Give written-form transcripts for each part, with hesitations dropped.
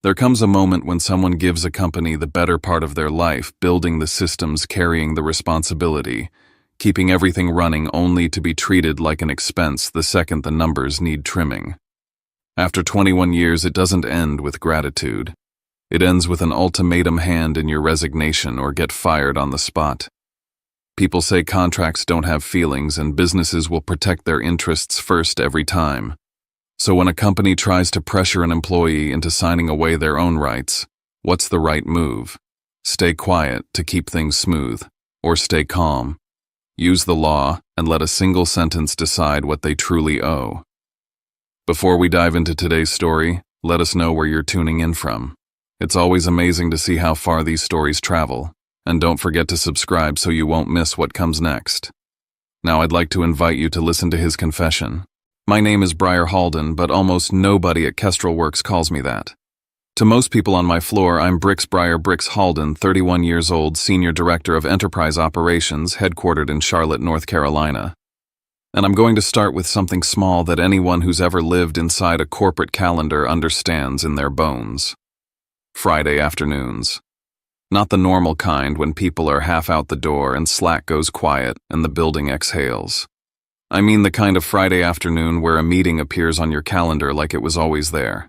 There comes a moment when someone gives a company the better part of their life, building the systems, carrying the responsibility, keeping everything running only to be treated like an expense the second the numbers need trimming. After 21 years, it doesn't end with gratitude. It ends with an ultimatum: hand in your resignation or get fired on the spot. People say contracts don't have feelings and businesses will protect their interests first every time. So when a company tries to pressure an employee into signing away their own rights, what's the right move? Stay quiet to keep things smooth, or stay calm. Use the law and let a single sentence decide what they truly owe. Before we dive into today's story, let us know where you're tuning in from. It's always amazing to see how far these stories travel, and don't forget to subscribe so you won't miss what comes next. Now I'd like to invite you to listen to his confession. My name is Briar Halden, but almost nobody at Kestrel Works calls me that. To most people on my floor, I'm Brix Briar Brix Halden, 31 years old, Senior Director of Enterprise Operations, headquartered in Charlotte, North Carolina. And I'm going to start with something small that anyone who's ever lived inside a corporate calendar understands in their bones. Friday afternoons. Not the normal kind when people are half out the door and Slack goes quiet and the building exhales. I mean the kind of Friday afternoon where a meeting appears on your calendar like it was always there.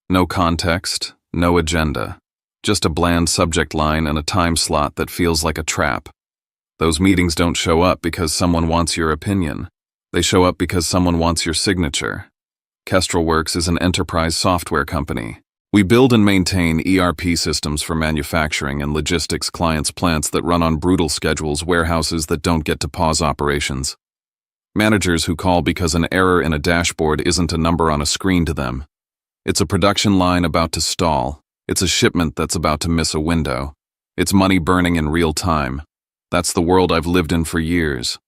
No context, no agenda, just a bland subject line and a time slot that feels like a trap. Those meetings don't show up because someone wants your opinion. They show up because someone wants your signature. Kestrel Works is an enterprise software company. We build and maintain ERP systems for manufacturing and logistics clients' plants that run on brutal schedules, warehouses that don't get to pause operations. Managers who call because an error in a dashboard isn't a number on a screen to them. It's a production line about to stall. It's a shipment that's about to miss a window. It's money burning in real time. That's the world I've lived in for years.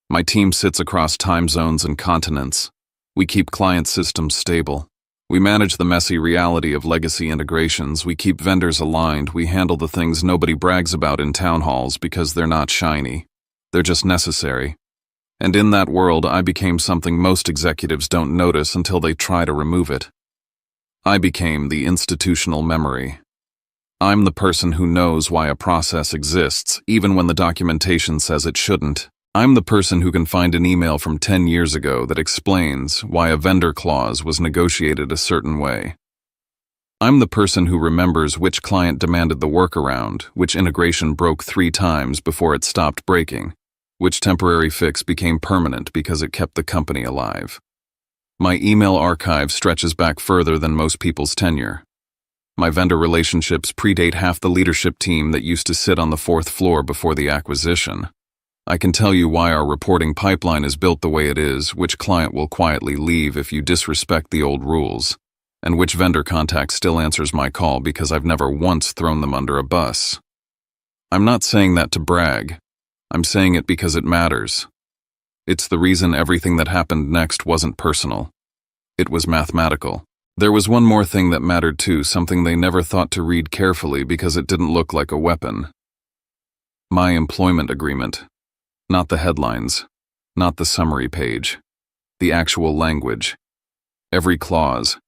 My team sits across time zones and continents. We keep client systems stable. We manage the messy reality of legacy integrations. We keep vendors aligned. We handle the things nobody brags about in town halls because they're not shiny. They're just necessary. And in that world, I became something most executives don't notice until they try to remove it. I became the institutional memory. I'm the person who knows why a process exists, even when the documentation says it shouldn't. I'm the person who can find an email from 10 years ago that explains why a vendor clause was negotiated a certain way. I'm the person who remembers which client demanded the workaround, which integration broke 3 times before it stopped breaking, which temporary fix became permanent because it kept the company alive. My email archive stretches back further than most people's tenure. My vendor relationships predate half the leadership team that used to sit on the 4th floor before the acquisition. I can tell you why our reporting pipeline is built the way it is, which client will quietly leave if you disrespect the old rules, and which vendor contact still answers my call because I've never once thrown them under a bus. I'm not saying that to brag. I'm saying it because it matters. It's the reason everything that happened next wasn't personal. It was mathematical. There was one more thing that mattered too, something they never thought to read carefully because it didn't look like a weapon. My employment agreement. Not the headlines. Not the summary page. The actual language. Every clause.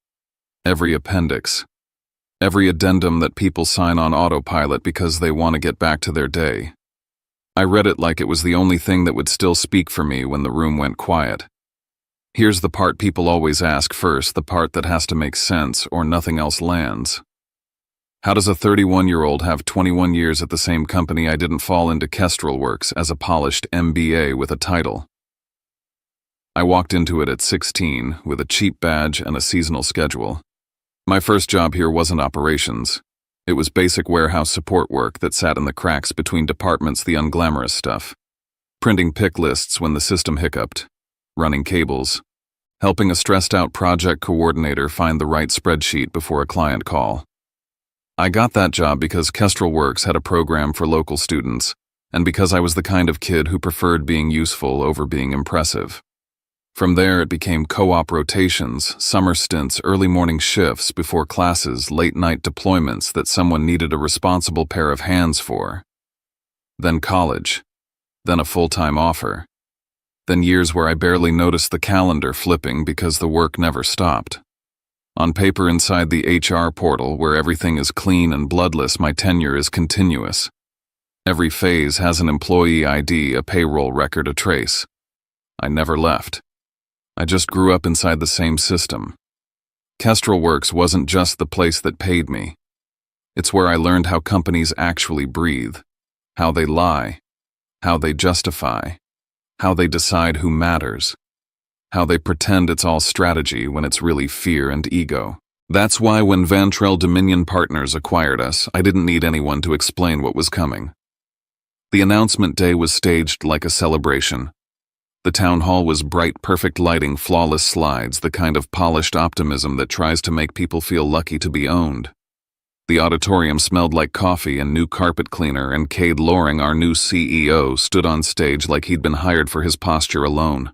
Every appendix. Every addendum that people sign on autopilot because they want to get back to their day. I read it like it was the only thing that would still speak for me when the room went quiet. Here's the part people always ask first, the part that has to make sense or nothing else lands. How does a 31-year-old have 21 years at the same company? I didn't fall into Kestrel Works as a polished MBA with a title. I walked into it at 16 with a cheap badge and a seasonal schedule. My first job here wasn't operations. It was basic warehouse support work that sat in the cracks between departments, the unglamorous stuff. Printing pick lists when the system hiccuped, running cables, helping a stressed-out project coordinator find the right spreadsheet before a client call. I got that job because Kestrel Works had a program for local students, and because I was the kind of kid who preferred being useful over being impressive. From there, it became co-op rotations, summer stints, early morning shifts before classes, late-night deployments that someone needed a responsible pair of hands for. Then college. Then a full-time offer. Then years where I barely noticed the calendar flipping because the work never stopped. On paper inside the HR portal, where everything is clean and bloodless, my tenure is continuous. Every phase has an employee ID, a payroll record, a trace. I never left. I just grew up inside the same system. Kestrel Works wasn't just the place that paid me. It's where I learned how companies actually breathe, how they lie, how they justify, how they decide who matters, how they pretend it's all strategy when it's really fear and ego. That's why when Vantrell Dominion Partners acquired us, I didn't need anyone to explain what was coming. The announcement day was staged like a celebration. The town hall was bright, perfect lighting, flawless slides, the kind of polished optimism that tries to make people feel lucky to be owned. The auditorium smelled like coffee and new carpet cleaner, and Cade Loring, our new CEO, stood on stage like he'd been hired for his posture alone.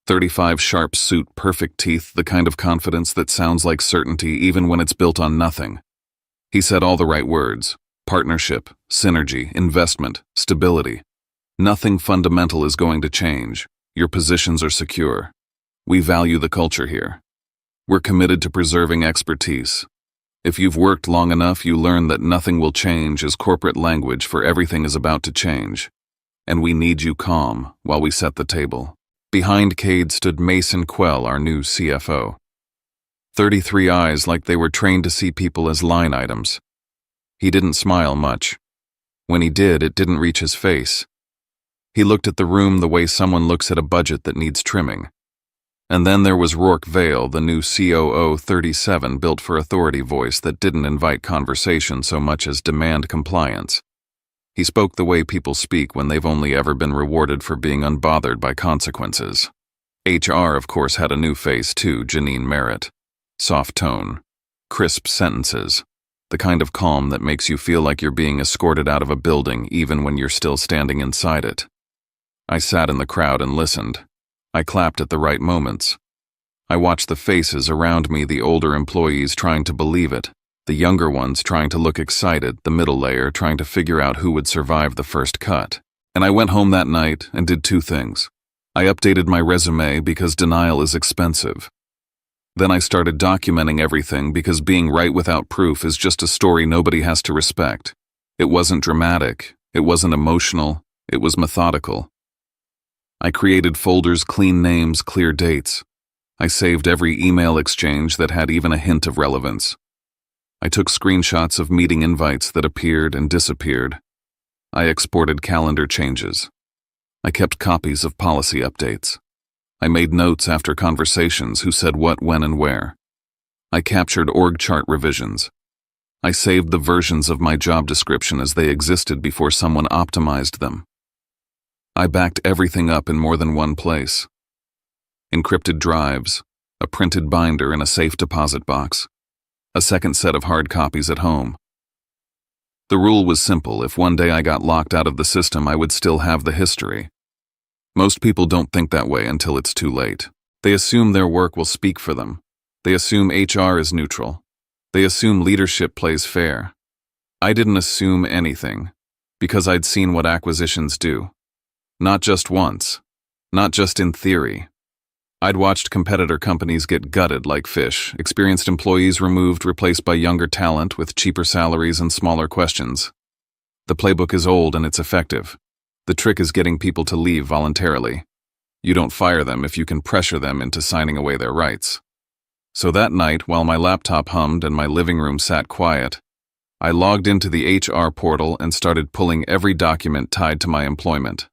35 sharp suit, perfect teeth, the kind of confidence that sounds like certainty even when it's built on nothing. He said all the right words: partnership, synergy, investment, stability. Nothing fundamental is going to change. Your positions are secure. We value the culture here. We're committed to preserving expertise. If you've worked long enough, you learn that nothing will change is corporate language for everything is about to change. And we need you calm while we set the table. Behind Cade stood Mason Quell, our new CFO. 33 eyes like they were trained to see people as line items. He didn't smile much. When he did, it didn't reach his face. He looked at the room the way someone looks at a budget that needs trimming. And then there was Rourke Vale, the new COO 37, built for authority voice that didn't invite conversation so much as demand compliance. He spoke the way people speak when they've only ever been rewarded for being unbothered by consequences. HR, of course, had a new face too, Janine Merritt. Soft tone, crisp sentences, the kind of calm that makes you feel like you're being escorted out of a building even when you're still standing inside it. I sat in the crowd and listened. I clapped at the right moments. I watched the faces around me, the older employees trying to believe it, the younger ones trying to look excited, the middle layer trying to figure out who would survive the first cut. And I went home that night and did two things. I updated my resume because denial is expensive. Then I started documenting everything because being right without proof is just a story nobody has to respect. It wasn't dramatic, it wasn't emotional, it was methodical. I created folders, clean names, clear dates. I saved every email exchange that had even a hint of relevance. I took screenshots of meeting invites that appeared and disappeared. I exported calendar changes. I kept copies of policy updates. I made notes after conversations, who said what, when, and where. I captured org chart revisions. I saved the versions of my job description as they existed before someone optimized them. I backed everything up in more than one place. Encrypted drives, a printed binder in a safe deposit box, a second set of hard copies at home. The rule was simple: if one day I got locked out of the system, I would still have the history. Most people don't think that way until it's too late. They assume their work will speak for them. They assume HR is neutral. They assume leadership plays fair. I didn't assume anything, because I'd seen what acquisitions do. Not just once, not just in theory. I'd watched competitor companies get gutted like fish, experienced employees removed, replaced by younger talent with cheaper salaries and smaller questions. The playbook is old and it's effective. The trick is getting people to leave voluntarily. You don't fire them if you can pressure them into signing away their rights. So that night, while my laptop hummed and my living room sat quiet, I logged into the HR portal and started pulling every document tied to my employment.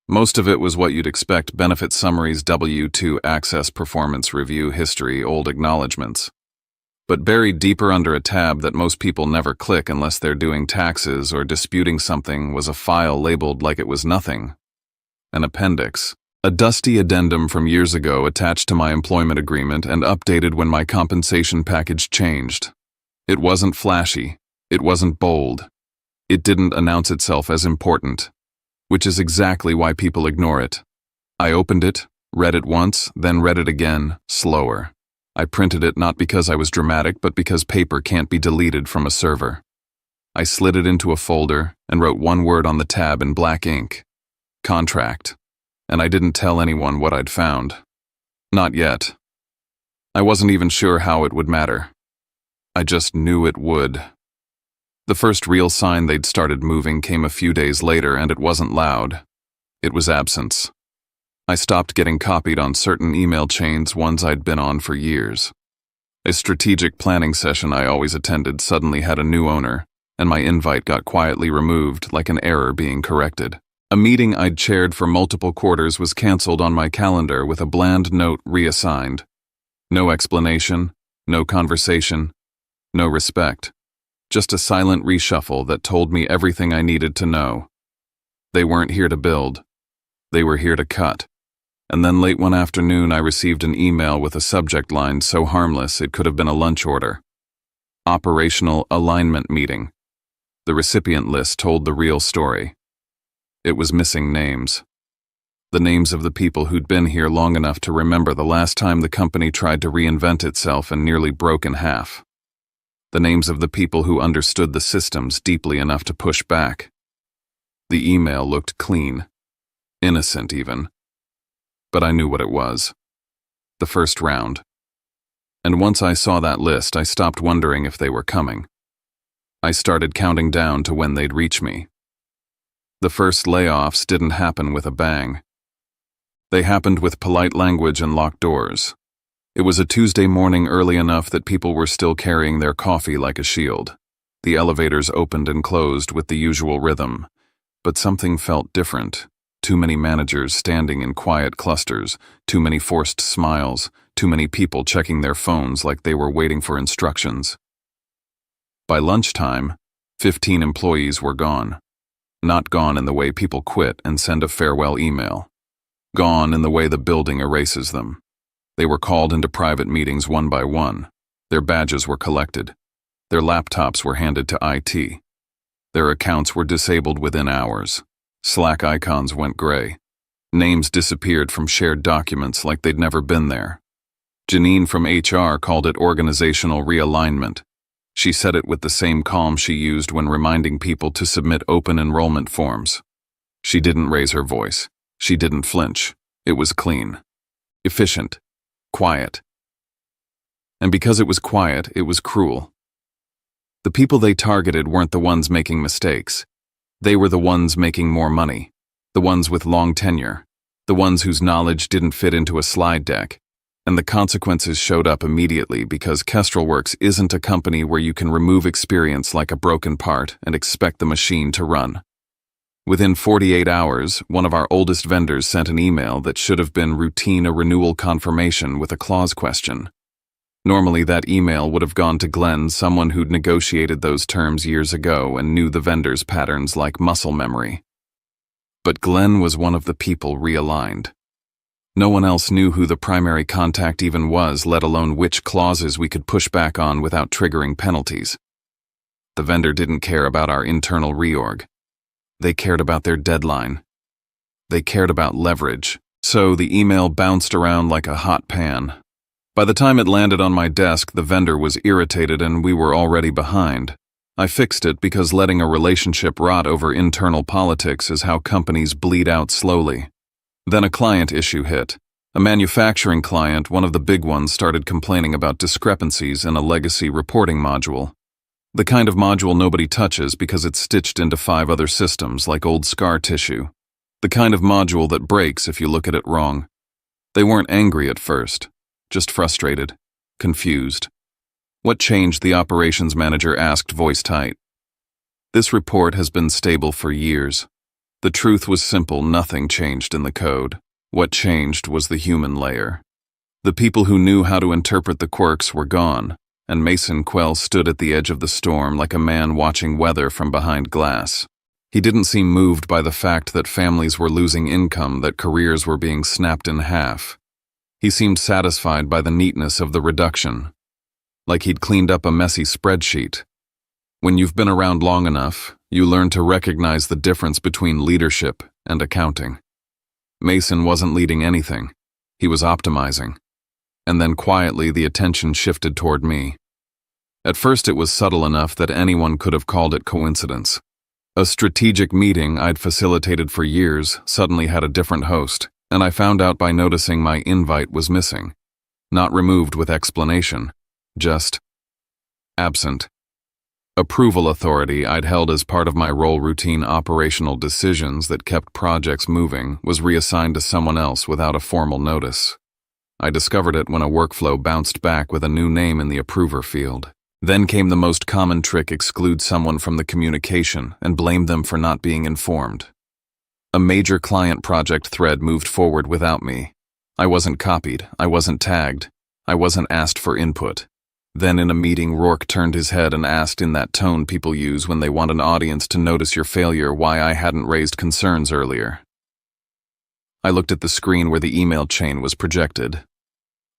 Most of it was what you'd expect: benefit summaries, W-2 access, performance review, history, old acknowledgments. But buried deeper under a tab that most people never click unless they're doing taxes or disputing something was a file labeled like it was nothing. An appendix. A dusty addendum from years ago attached to my employment agreement and updated when my compensation package changed. It wasn't flashy. It wasn't bold. It didn't announce itself as important. Which is exactly why people ignore it. I opened it, read it once, then read it again, slower. I printed it not because I was dramatic, but because paper can't be deleted from a server. I slid it into a folder and wrote one word on the tab in black ink: contract. And I didn't tell anyone what I'd found. Not yet. I wasn't even sure how it would matter. I just knew it would. The first real sign they'd started moving came a few days later, and it wasn't loud. It was absence. I stopped getting copied on certain email chains, ones I'd been on for years. A strategic planning session I always attended suddenly had a new owner, and my invite got quietly removed like an error being corrected. A meeting I'd chaired for multiple quarters was canceled on my calendar with a bland note reassigned. No explanation, no conversation, no respect. Just a silent reshuffle that told me everything I needed to know. They weren't here to build. They were here to cut. And then late one afternoon I received an email with a subject line so harmless it could have been a lunch order. Operational Alignment Meeting. The recipient list told the real story. It was missing names. The names of the people who'd been here long enough to remember the last time the company tried to reinvent itself and nearly broke in half. The names of the people who understood the systems deeply enough to push back. The email looked clean, innocent even. But I knew what it was. The first round. And once I saw that list, I stopped wondering if they were coming. I started counting down to when they'd reach me. The first layoffs didn't happen with a bang. They happened with polite language and locked doors. It was a Tuesday morning early enough that people were still carrying their coffee like a shield. The elevators opened and closed with the usual rhythm. But something felt different. Too many managers standing in quiet clusters, too many forced smiles, too many people checking their phones like they were waiting for instructions. By lunchtime, 15 employees were gone. Not gone in the way people quit and send a farewell email. Gone in the way the building erases them. They were called into private meetings one by one. Their badges were collected. Their laptops were handed to IT. Their accounts were disabled within hours. Slack icons went gray. Names disappeared from shared documents like they'd never been there. Janine from HR called it organizational realignment. She said it with the same calm she used when reminding people to submit open enrollment forms. She didn't raise her voice. She didn't flinch. It was clean. Efficient. Quiet. And because it was quiet, it was cruel. The people they targeted weren't the ones making mistakes. They were the ones making more money, the ones with long tenure, the ones whose knowledge didn't fit into a slide deck, and the consequences showed up immediately because Kestrelworks isn't a company where you can remove experience like a broken part and expect the machine to run. Within 48 hours, one of our oldest vendors sent an email that should have been routine a renewal confirmation with a clause question. Normally that email would have gone to Glenn, someone who'd negotiated those terms years ago and knew the vendor's patterns like muscle memory. But Glenn was one of the people realigned. No one else knew who the primary contact even was, let alone which clauses we could push back on without triggering penalties. The vendor didn't care about our internal reorg. They cared about their deadline. They cared about leverage. So the email bounced around like a hot pan. By the time it landed on my desk, the vendor was irritated and we were already behind. I fixed it because letting a relationship rot over internal politics is how companies bleed out slowly. Then a client issue hit. A manufacturing client, one of the big ones, started complaining about discrepancies in a legacy reporting module. The kind of module nobody touches because it's stitched into 5 other systems like old scar tissue. The kind of module that breaks if you look at it wrong. They weren't angry at first. Just frustrated, confused. What changed? The operations manager asked, voice tight. This report has been stable for years. The truth was simple, nothing changed in the code. What changed was the human layer. The people who knew how to interpret the quirks were gone, and Mason Quell stood at the edge of the storm like a man watching weather from behind glass. He didn't seem moved by the fact that families were losing income, that careers were being snapped in half. He seemed satisfied by the neatness of the reduction, like he'd cleaned up a messy spreadsheet. When you've been around long enough, you learn to recognize the difference between leadership and accounting. Mason wasn't leading anything. He was optimizing. And then quietly the attention shifted toward me. At first it was subtle enough that anyone could have called it coincidence. A strategic meeting I'd facilitated for years suddenly had a different host. And I found out by noticing my invite was missing. Not removed with explanation, just absent. Approval authority I'd held as part of my role routine operational decisions that kept projects moving was reassigned to someone else without a formal notice. I discovered it when a workflow bounced back with a new name in the approver field. Then came the most common trick: exclude someone from the communication and blame them for not being informed. A major client project thread moved forward without me. I wasn't copied, I wasn't tagged, I wasn't asked for input. Then in a meeting, Rourke turned his head and asked in that tone people use when they want an audience to notice your failure why I hadn't raised concerns earlier. I looked at the screen where the email chain was projected.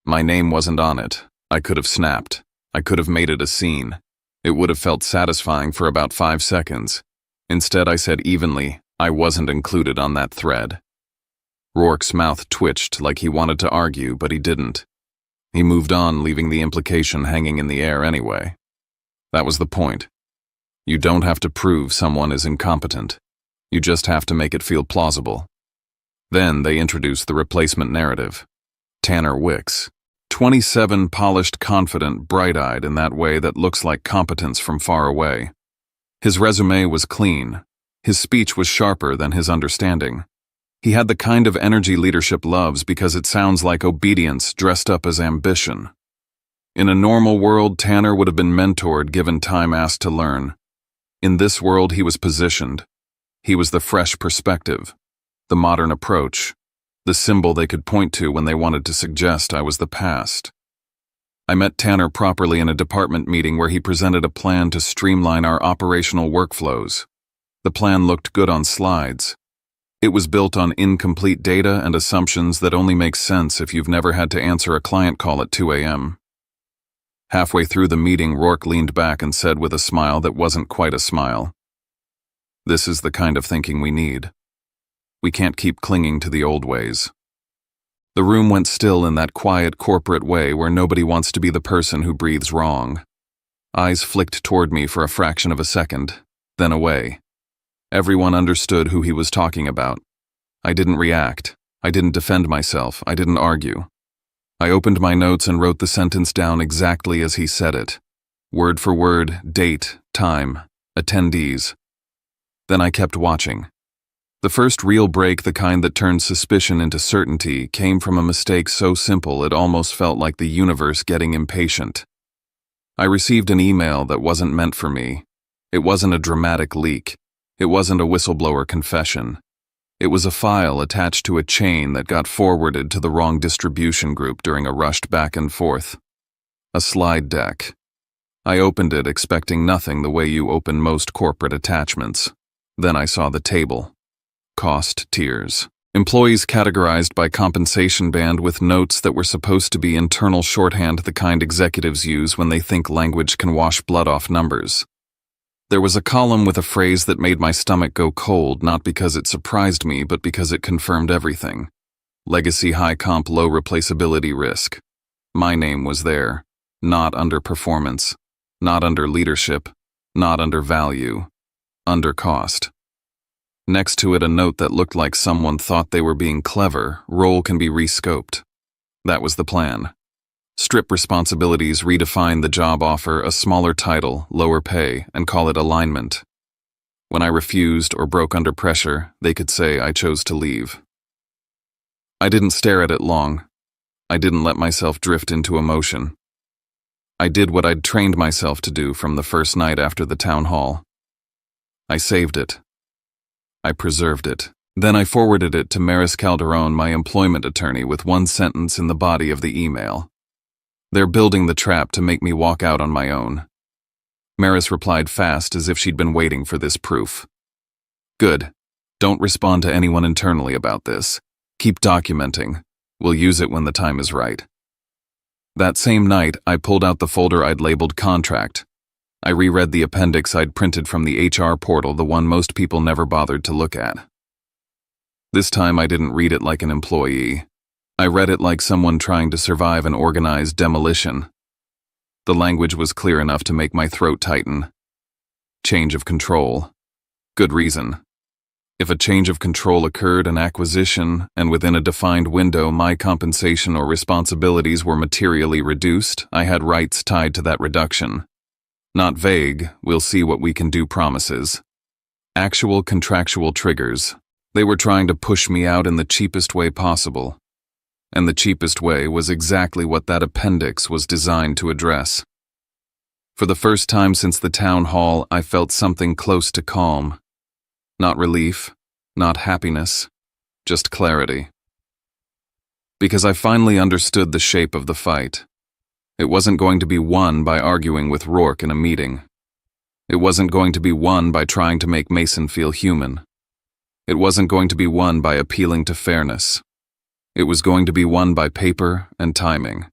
My name wasn't on it. I could have snapped. I could have made it a scene. It would have felt satisfying for about 5 seconds. Instead, I said evenly, I wasn't included on that thread. Rourke's mouth twitched like he wanted to argue, but he didn't. He moved on, leaving the implication hanging in the air anyway. That was the point. You don't have to prove someone is incompetent. You just have to make it feel plausible. Then they introduced the replacement narrative. Tanner Wicks. 27, polished, confident, bright-eyed in that way that looks like competence from far away. His resume was clean. His speech was sharper than his understanding. He had the kind of energy leadership loves because it sounds like obedience dressed up as ambition. In a normal world, Tanner would have been mentored given time asked to learn. In this world, he was positioned. He was the fresh perspective, the modern approach, the symbol they could point to when they wanted to suggest I was the past. I met Tanner properly in a department meeting where he presented a plan to streamline our operational workflows. The plan looked good on slides. It was built on incomplete data and assumptions that only make sense if you've never had to answer a client call at 2 a.m. Halfway through the meeting, Rourke leaned back and said with a smile that wasn't quite a smile, "This is the kind of thinking we need. We can't keep clinging to the old ways." The room went still in that quiet corporate way where nobody wants to be the person who breathes wrong. Eyes flicked toward me for a fraction of a second, then away. Everyone understood who he was talking about. I didn't react. I didn't defend myself. I didn't argue. I opened my notes and wrote the sentence down exactly as he said it. Word for word, date, time, attendees. Then I kept watching. The first real break, the kind that turned suspicion into certainty, came from a mistake so simple it almost felt like the universe getting impatient. I received an email that wasn't meant for me. It wasn't a dramatic leak. It wasn't a whistleblower confession. It was a file attached to a chain that got forwarded to the wrong distribution group during a rushed back and forth. A slide deck. I opened it expecting nothing the way you open most corporate attachments. Then I saw the table. Cost tiers. Employees categorized by compensation band with notes that were supposed to be internal shorthand, the kind executives use when they think language can wash blood off numbers. There was a column with a phrase that made my stomach go cold, not because it surprised me, but because it confirmed everything. Legacy high comp, low replaceability risk. My name was there. Not under performance. Not under leadership. Not under value. Under cost. Next to it, a note that looked like someone thought they were being clever. Role can be rescoped. That was the plan. Strip responsibilities, redefine the job offer, a smaller title, lower pay, and call it alignment. When I refused or broke under pressure, they could say I chose to leave. I didn't stare at it long. I didn't let myself drift into emotion. I did what I'd trained myself to do from the first night after the town hall. I saved it. I preserved it. Then I forwarded it to Maris Calderon, my employment attorney, with one sentence in the body of the email. "They're building the trap to make me walk out on my own." Maris replied fast, as if she'd been waiting for this proof. "Good. Don't respond to anyone internally about this. Keep documenting. We'll use it when the time is right." That same night, I pulled out the folder I'd labeled contract. I reread the appendix I'd printed from the HR portal, the one most people never bothered to look at. This time I didn't read it like an employee. I read it like someone trying to survive an organized demolition. The language was clear enough to make my throat tighten. Change of control. Good reason. If a change of control occurred in acquisition, and within a defined window my compensation or responsibilities were materially reduced, I had rights tied to that reduction. Not vague, we'll see what we can do promises. Actual contractual triggers. They were trying to push me out in the cheapest way possible. And the cheapest way was exactly what that appendix was designed to address. For the first time since the town hall, I felt something close to calm. Not relief, not happiness, just clarity. Because I finally understood the shape of the fight. It wasn't going to be won by arguing with Rourke in a meeting. It wasn't going to be won by trying to make Mason feel human. It wasn't going to be won by appealing to fairness. It was going to be won by paper and timing.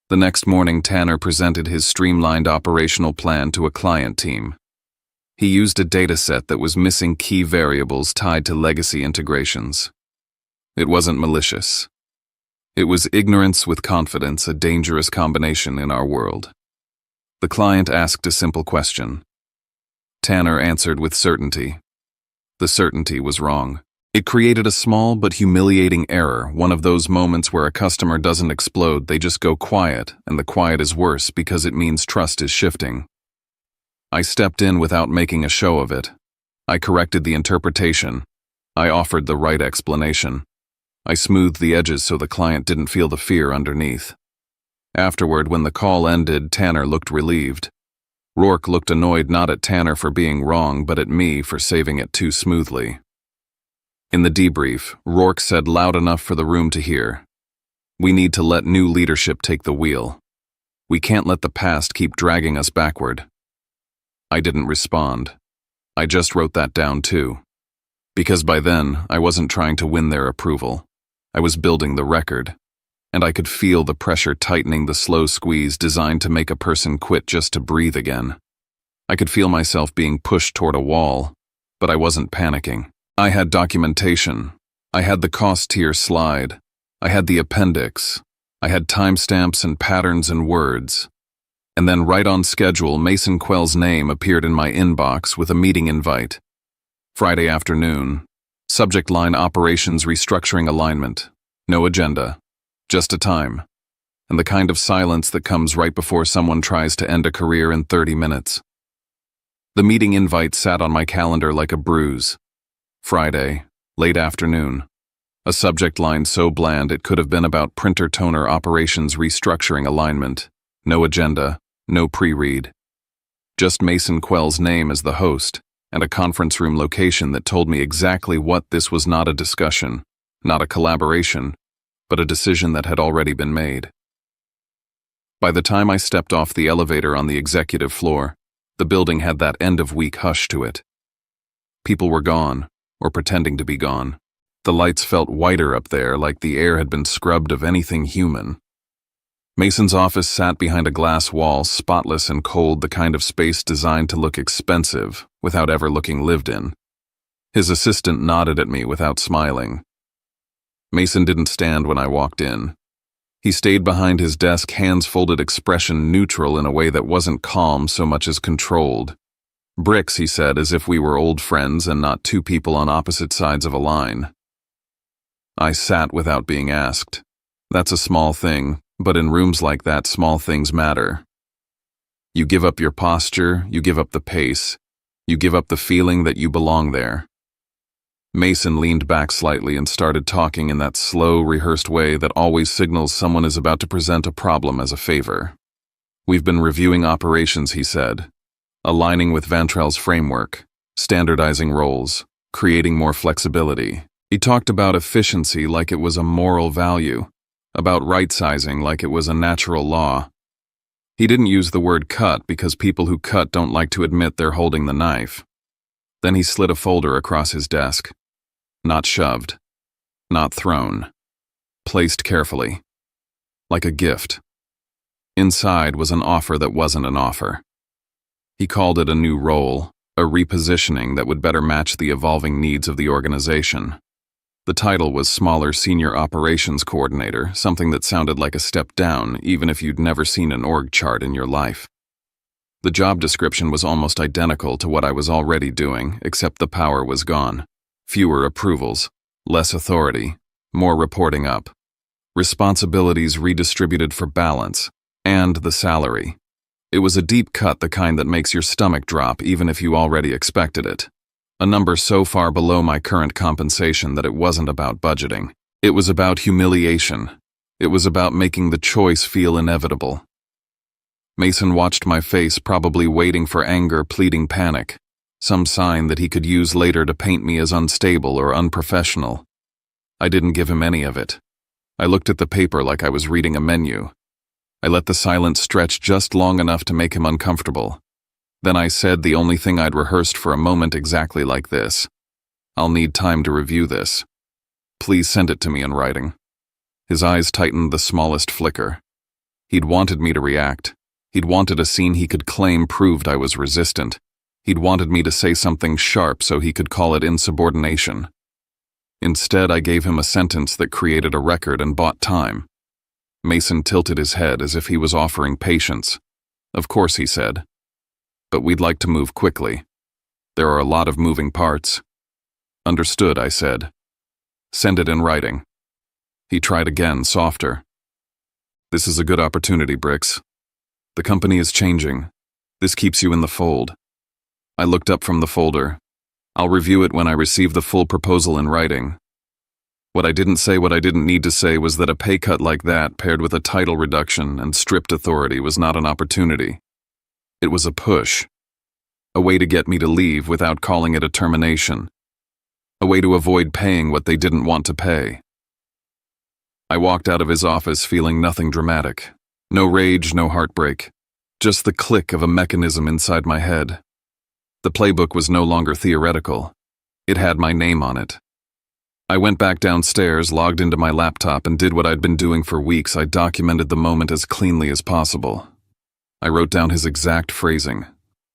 The next morning, Tanner presented his streamlined operational plan to a client team. He used a dataset that was missing key variables tied to legacy integrations. It wasn't malicious. It was ignorance with confidence, a dangerous combination in our world. The client asked a simple question. Tanner answered with certainty. The certainty was wrong. It created a small but humiliating error, one of those moments where a customer doesn't explode, they just go quiet, and the quiet is worse because it means trust is shifting. I stepped in without making a show of it. I corrected the interpretation. I offered the right explanation. I smoothed the edges so the client didn't feel the fear underneath. Afterward, when the call ended, Tanner looked relieved. Rourke looked annoyed not at Tanner for being wrong, but at me for saving it too smoothly. In the debrief, Rourke said loud enough for the room to hear, "We need to let new leadership take the wheel. We can't let the past keep dragging us backward." I didn't respond. I just wrote that down too. Because by then, I wasn't trying to win their approval. I was building the record. And I could feel the pressure tightening, the slow squeeze designed to make a person quit just to breathe again. I could feel myself being pushed toward a wall, but I wasn't panicking. I had documentation. I had the cost tier slide. I had the appendix. I had timestamps and patterns and words. And then right on schedule, Mason Quell's name appeared in my inbox with a meeting invite. Friday afternoon. Subject line: Operations Restructuring Alignment. No agenda. Just a time. And the kind of silence that comes right before someone tries to end a career in 30 minutes. The meeting invite sat on my calendar like a bruise. Friday, late afternoon. A subject line so bland it could have been about printer toner operations restructuring alignment. No agenda, no pre-read. Just Mason Quell's name as the host, and a conference room location that told me exactly what this was: not a discussion, not a collaboration, but a decision that had already been made. By the time I stepped off the elevator on the executive floor, the building had that end-of-week hush to it. People were gone, or pretending to be gone. The lights felt whiter up there, like the air had been scrubbed of anything human. Mason's office sat behind a glass wall, spotless and cold, the kind of space designed to look expensive without ever looking lived in. His assistant nodded at me without smiling. Mason didn't stand when I walked in. He stayed behind his desk, hands folded, expression neutral in a way that wasn't calm so much as controlled. "Bricks," he said, as if we were old friends and not two people on opposite sides of a line. I sat without being asked. That's a small thing, but in rooms like that, small things matter. You give up your posture, you give up the pace, you give up the feeling that you belong there. Mason leaned back slightly and started talking in that slow, rehearsed way that always signals someone is about to present a problem as a favor. "We've been reviewing operations," he said, "aligning with Vantrell's framework, standardizing roles, creating more flexibility." He talked about efficiency like it was a moral value, about right-sizing like it was a natural law. He didn't use the word cut because people who cut don't like to admit they're holding the knife. Then he slid a folder across his desk. Not shoved. Not thrown. Placed carefully. Like a gift. Inside was an offer that wasn't an offer. He called it a new role, a repositioning that would better match the evolving needs of the organization. The title was Smaller Senior Operations Coordinator, something that sounded like a step down, even if you'd never seen an org chart in your life. The job description was almost identical to what I was already doing, except the power was gone. Fewer approvals, less authority, more reporting up. Responsibilities redistributed for balance, and the salary. It was a deep cut, the kind that makes your stomach drop even if you already expected it. A number so far below my current compensation that it wasn't about budgeting. It was about humiliation. It was about making the choice feel inevitable. Mason watched my face, probably waiting for anger, pleading panic. Some sign that he could use later to paint me as unstable or unprofessional. I didn't give him any of it. I looked at the paper like I was reading a menu. I let the silence stretch just long enough to make him uncomfortable. Then I said the only thing I'd rehearsed for a moment exactly like this. I'll need time to review this. Please send it to me in writing. His eyes tightened the smallest flicker. He'd wanted me to react. He'd wanted a scene he could claim proved I was resistant. He'd wanted me to say something sharp so he could call it insubordination. Instead, I gave him a sentence that created a record and bought time. Mason tilted his head as if he was offering patience. Of course, he said. But we'd like to move quickly. There are a lot of moving parts. Understood, I said. Send it in writing. He tried again, softer. This is a good opportunity, Brix. The company is changing. This keeps you in the fold. I looked up from the folder. I'll review it when I receive the full proposal in writing. What I didn't need to say was that a pay cut like that, paired with a title reduction and stripped authority, was not an opportunity. It was a push. A way to get me to leave without calling it a termination. A way to avoid paying what they didn't want to pay. I walked out of his office feeling nothing dramatic. No rage, no heartbreak. Just the click of a mechanism inside my head. The playbook was no longer theoretical. It had my name on it. I went back downstairs, logged into my laptop, and did what I'd been doing for weeks. I documented the moment as cleanly as possible. I wrote down his exact phrasing,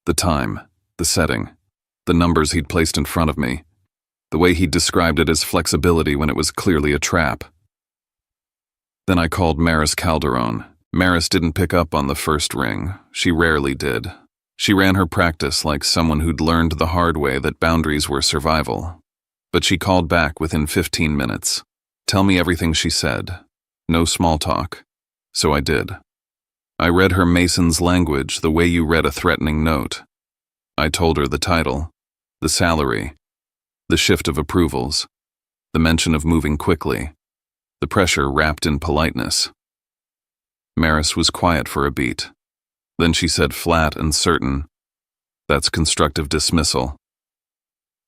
the time, the setting, the numbers he'd placed in front of me, the way he'd described it as flexibility when it was clearly a trap. Then I called Maris Calderon. Maris didn't pick up on the first ring. She rarely did. She ran her practice like someone who'd learned the hard way that boundaries were survival. But she called back within 15 minutes. Tell me everything, she said. No small talk. So I did. I read her Mason's language the way you read a threatening note. I told her the title, the salary, the shift of approvals, the mention of moving quickly, the pressure wrapped in politeness. Maris was quiet for a beat. Then she said flat and certain, "That's constructive dismissal."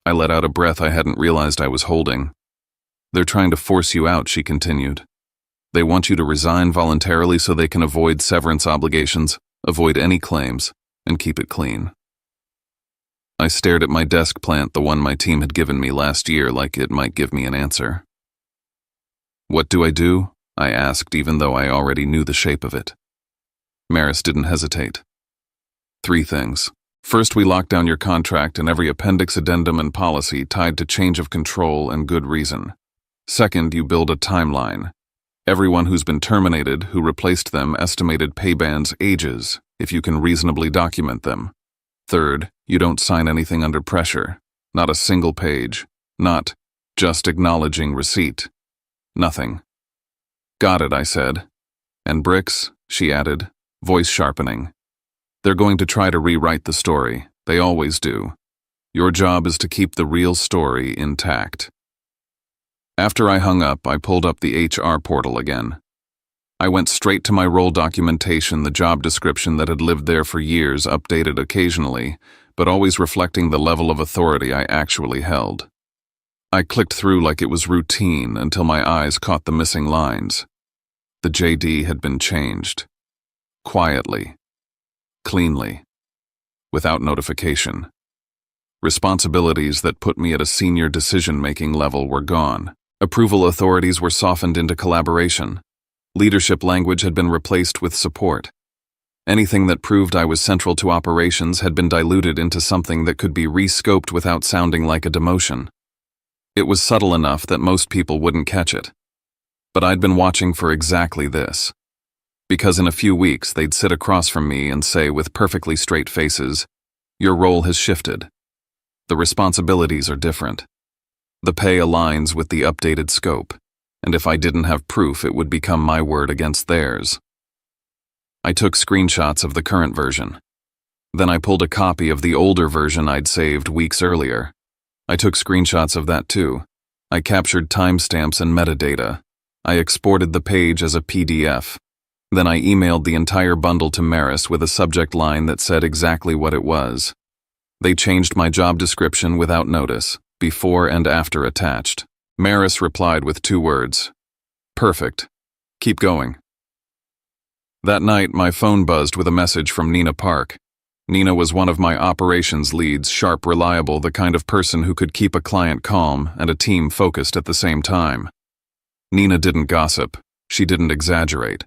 I let out a breath I hadn't realized I was holding. "They're trying to force you out," she continued. "They want you to resign voluntarily so they can avoid severance obligations, avoid any claims, and keep it clean." I stared at my desk plant, the one my team had given me last year, like it might give me an answer. "What do I do?" I asked, even though I already knew the shape of it. Maris didn't hesitate. "3 things. First, we lock down your contract and every appendix, addendum, and policy tied to change of control and good reason. Second, you build a timeline. Everyone who's been terminated, who replaced them, estimated pay bands, ages, if you can reasonably document them. Third, you don't sign anything under pressure. Not a single page. Not just acknowledging receipt. Nothing." "Got it," I said. "And Brix," she added, voice sharpening. "They're going to try to rewrite the story. They always do. Your job is to keep the real story intact." After I hung up, I pulled up the HR portal again. I went straight to my role documentation, the job description that had lived there for years, updated occasionally, but always reflecting the level of authority I actually held. I clicked through like it was routine until my eyes caught the missing lines. The JD had been changed. Quietly. Cleanly. Without notification. Responsibilities that put me at a senior decision-making level were gone. Approval authorities were softened into collaboration. Leadership language had been replaced with support. Anything that proved I was central to operations had been diluted into something that could be re-scoped without sounding like a demotion. It was subtle enough that most people wouldn't catch it. But I'd been watching for exactly this. Because in a few weeks they'd sit across from me and say with perfectly straight faces, "Your role has shifted. The responsibilities are different. The pay aligns with the updated scope, and if I didn't have proof, it would become my word against theirs. I took screenshots of the current version. Then I pulled a copy of the older version I'd saved weeks earlier. I took screenshots of that too. I captured timestamps and metadata. I exported the page as a PDF. Then I emailed the entire bundle to Maris with a subject line that said exactly what it was. They changed my job description without notice, before and after attached. Maris replied with 2 words. Perfect. Keep going. That night, my phone buzzed with a message from Nina Park. Nina was one of my operations leads, sharp, reliable, the kind of person who could keep a client calm and a team focused at the same time. Nina didn't gossip. She didn't exaggerate.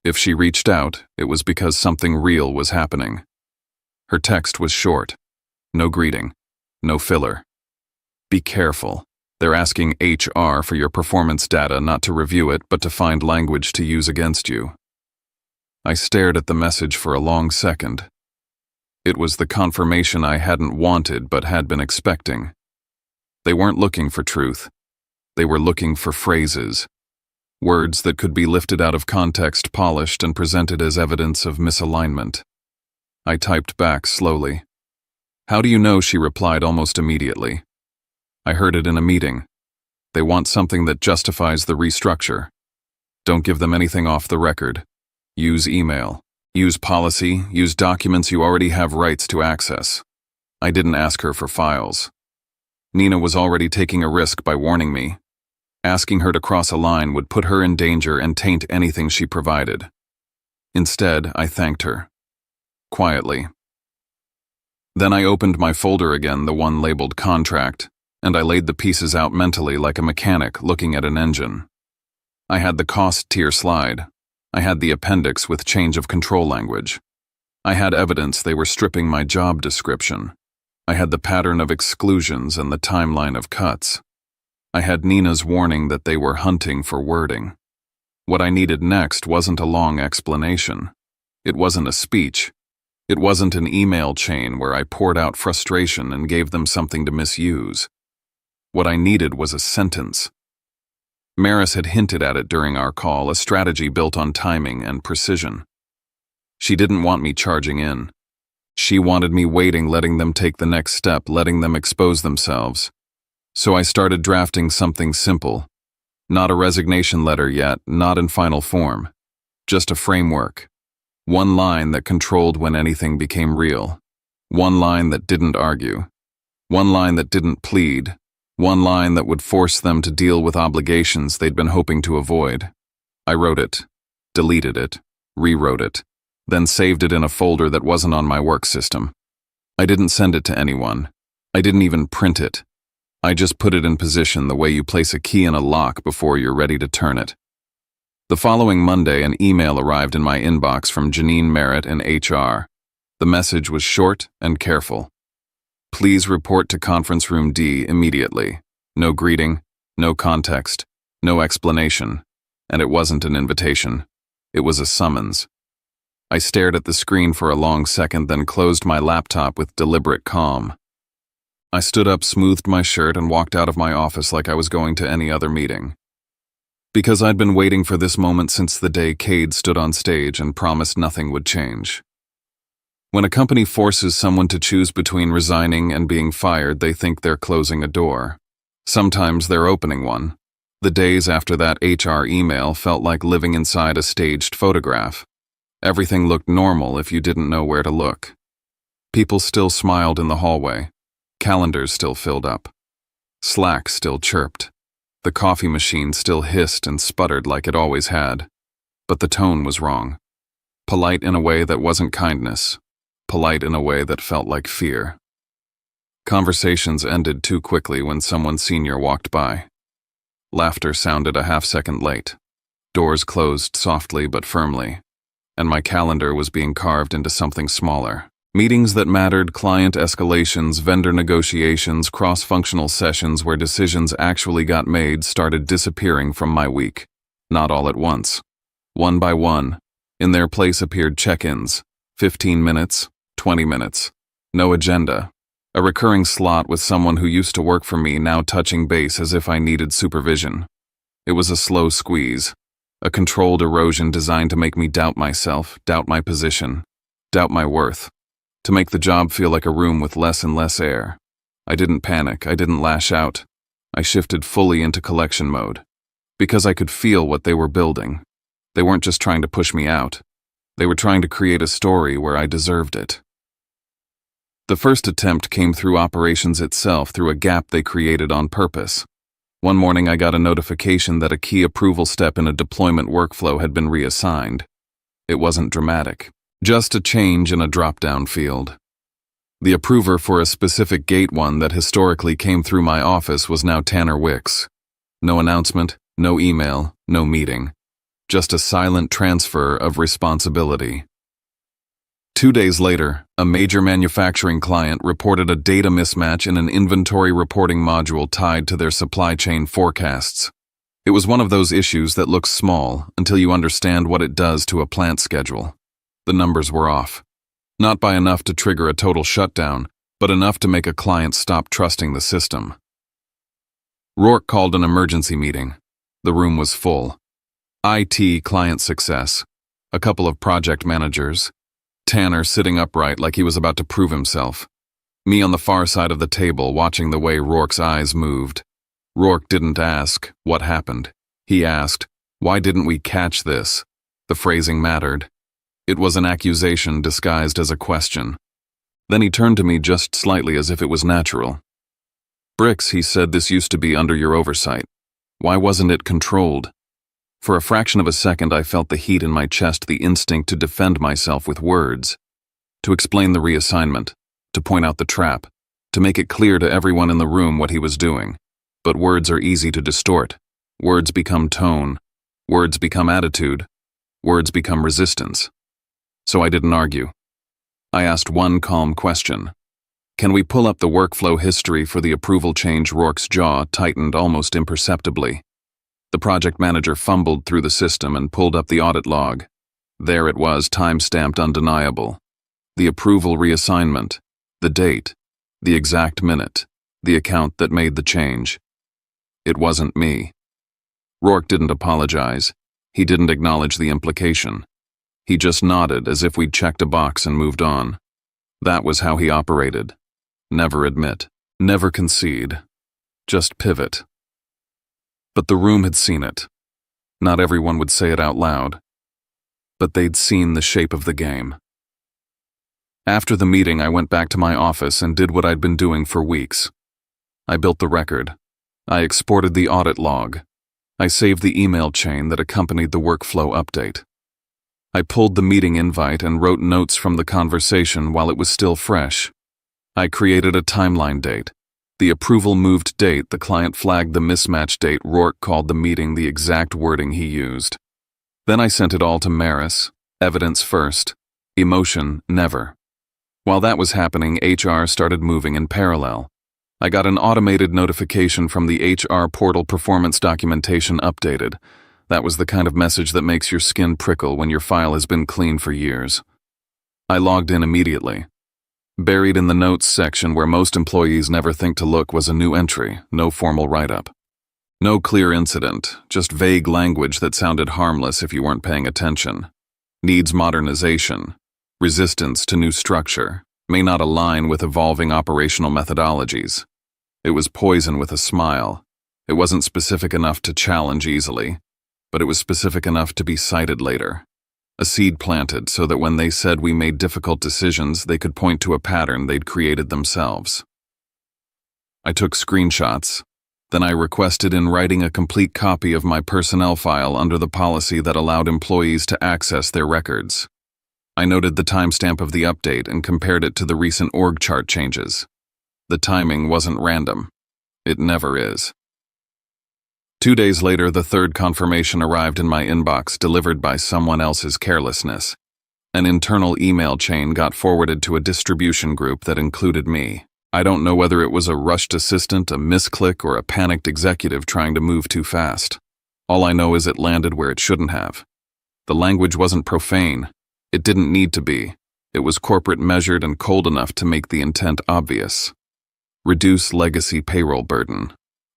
If she reached out, it was because something real was happening. Her text was short. No greeting. No filler. Be careful. They're asking HR for your performance data, not to review it, but to find language to use against you. I stared at the message for a long second. It was the confirmation I hadn't wanted but had been expecting. They weren't looking for truth. They were looking for phrases. Words that could be lifted out of context, polished, and presented as evidence of misalignment. I typed back slowly. How do you know? She replied almost immediately. I heard it in a meeting. They want something that justifies the restructure. Don't give them anything off the record. Use email. Use policy. Use documents you already have rights to access. I didn't ask her for files. Nina was already taking a risk by warning me. Asking her to cross a line would put her in danger and taint anything she provided. Instead, I thanked her. Quietly. Then I opened my folder again, the one labeled contract, and I laid the pieces out mentally like a mechanic looking at an engine. I had the cost tier slide. I had the appendix with change of control language. I had evidence they were stripping my job description. I had the pattern of exclusions and the timeline of cuts. I had Nina's warning that they were hunting for wording. What I needed next wasn't a long explanation. It wasn't a speech. It wasn't an email chain where I poured out frustration and gave them something to misuse. What I needed was a sentence. Maris had hinted at it during our call, a strategy built on timing and precision. She didn't want me charging in. She wanted me waiting, letting them take the next step, letting them expose themselves. So I started drafting something simple. Not a resignation letter yet, not in final form. Just a framework. One line that controlled when anything became real. One line that didn't argue. One line that didn't plead. One line that would force them to deal with obligations they'd been hoping to avoid. I wrote it, deleted it, rewrote it, then saved it in a folder that wasn't on my work system. I didn't send it to anyone. I didn't even print it. I just put it in position the way you place a key in a lock before you're ready to turn it. The following Monday, an email arrived in my inbox from Janine Merritt in HR. The message was short and careful. Please report to Conference Room D immediately. No greeting, no context, no explanation. And it wasn't an invitation. It was a summons. I stared at the screen for a long second, then closed my laptop with deliberate calm. I stood up, smoothed my shirt, and walked out of my office like I was going to any other meeting. Because I'd been waiting for this moment since the day Cade stood on stage and promised nothing would change. When a company forces someone to choose between resigning and being fired, they think they're closing a door. Sometimes they're opening one. The days after that HR email felt like living inside a staged photograph. Everything looked normal if you didn't know where to look. People still smiled in the hallway. Calendars still filled up. Slack still chirped. The coffee machine still hissed and sputtered like it always had. But the tone was wrong. Polite in a way that wasn't kindness. Polite in a way that felt like fear. Conversations ended too quickly when someone senior walked by. Laughter sounded a half-second late. Doors closed softly but firmly. And my calendar was being carved into something smaller. Meetings that mattered, client escalations, vendor negotiations, cross-functional sessions where decisions actually got made started disappearing from my week. Not all at once. One by one, in their place appeared check-ins. 15 minutes, 20 minutes. No agenda. A recurring slot with someone who used to work for me now touching base as if I needed supervision. It was a slow squeeze, a controlled erosion designed to make me doubt myself, doubt my position, doubt my worth, to make the job feel like a room with less and less air. I didn't panic, I didn't lash out. I shifted fully into collection mode, because I could feel what they were building. They weren't just trying to push me out. They were trying to create a story where I deserved it. The first attempt came through operations itself, through a gap they created on purpose. One morning I got a notification that a key approval step in a deployment workflow had been reassigned. It wasn't dramatic, just a change in a drop-down field. The approver for a specific gate one that historically came through my office was now Tanner Wicks. No announcement, no email, no meeting. Just a silent transfer of responsibility. 2 days later, a major manufacturing client reported a data mismatch in an inventory reporting module tied to their supply chain forecasts. It was one of those issues that looks small until you understand what it does to a plant schedule. The numbers were off. Not by enough to trigger a total shutdown, but enough to make a client stop trusting the system. Rourke called an emergency meeting. The room was full. IT, client success, a couple of project managers, Tanner sitting upright like he was about to prove himself. Me on the far side of the table watching the way Rourke's eyes moved. Rourke didn't ask, what happened? He asked, why didn't we catch this? The phrasing mattered. It was an accusation disguised as a question. Then he turned to me just slightly as if it was natural. Bricks, he said, this used to be under your oversight. Why wasn't it controlled? For a fraction of a second I felt the heat in my chest, the instinct to defend myself with words. To explain the reassignment, to point out the trap, to make it clear to everyone in the room what he was doing. But words are easy to distort. Words become tone. Words become attitude. Words become resistance. So I didn't argue. I asked one calm question. Can we pull up the workflow history for the approval change? Rourke's jaw tightened almost imperceptibly. The project manager fumbled through the system and pulled up the audit log. There it was, time-stamped, undeniable. The approval reassignment, the date, the exact minute, the account that made the change. It wasn't me. Rourke didn't apologize. He didn't acknowledge the implication. He just nodded as if we'd checked a box and moved on. That was how he operated. Never admit, never concede, just pivot. But the room had seen it. Not everyone would say it out loud. But they'd seen the shape of the game. After the meeting, I went back to my office and did what I'd been doing for weeks. I built the record. I exported the audit log. I saved the email chain that accompanied the workflow update. I pulled the meeting invite and wrote notes from the conversation while it was still fresh. I created a timeline date. The approval moved date, the client flagged the mismatch date, Rourke called the meeting the exact wording he used. Then I sent it all to Maris, evidence first, emotion never. While that was happening, HR started moving in parallel. I got an automated notification from the HR portal, performance documentation updated. That was the kind of message that makes your skin prickle when your file has been clean for years. I logged in immediately. Buried in the notes section where most employees never think to look was a new entry, no formal write-up. No clear incident, just vague language that sounded harmless if you weren't paying attention. Needs modernization. Resistance to new structure. May not align with evolving operational methodologies. It was poison with a smile. It wasn't specific enough to challenge easily, but it was specific enough to be cited later. A seed planted so that when they said we made difficult decisions, they could point to a pattern they'd created themselves. I took screenshots. Then I requested in writing a complete copy of my personnel file under the policy that allowed employees to access their records. I noted the timestamp of the update and compared it to the recent org chart changes. The timing wasn't random. It never is. 2 days later, the third confirmation arrived in my inbox, delivered by someone else's carelessness. An internal email chain got forwarded to a distribution group that included me. I don't know whether it was a rushed assistant, a misclick, or a panicked executive trying to move too fast. All I know is it landed where it shouldn't have. The language wasn't profane. It didn't need to be. It was corporate, measured, and cold enough to make the intent obvious. reduce legacy payroll burden,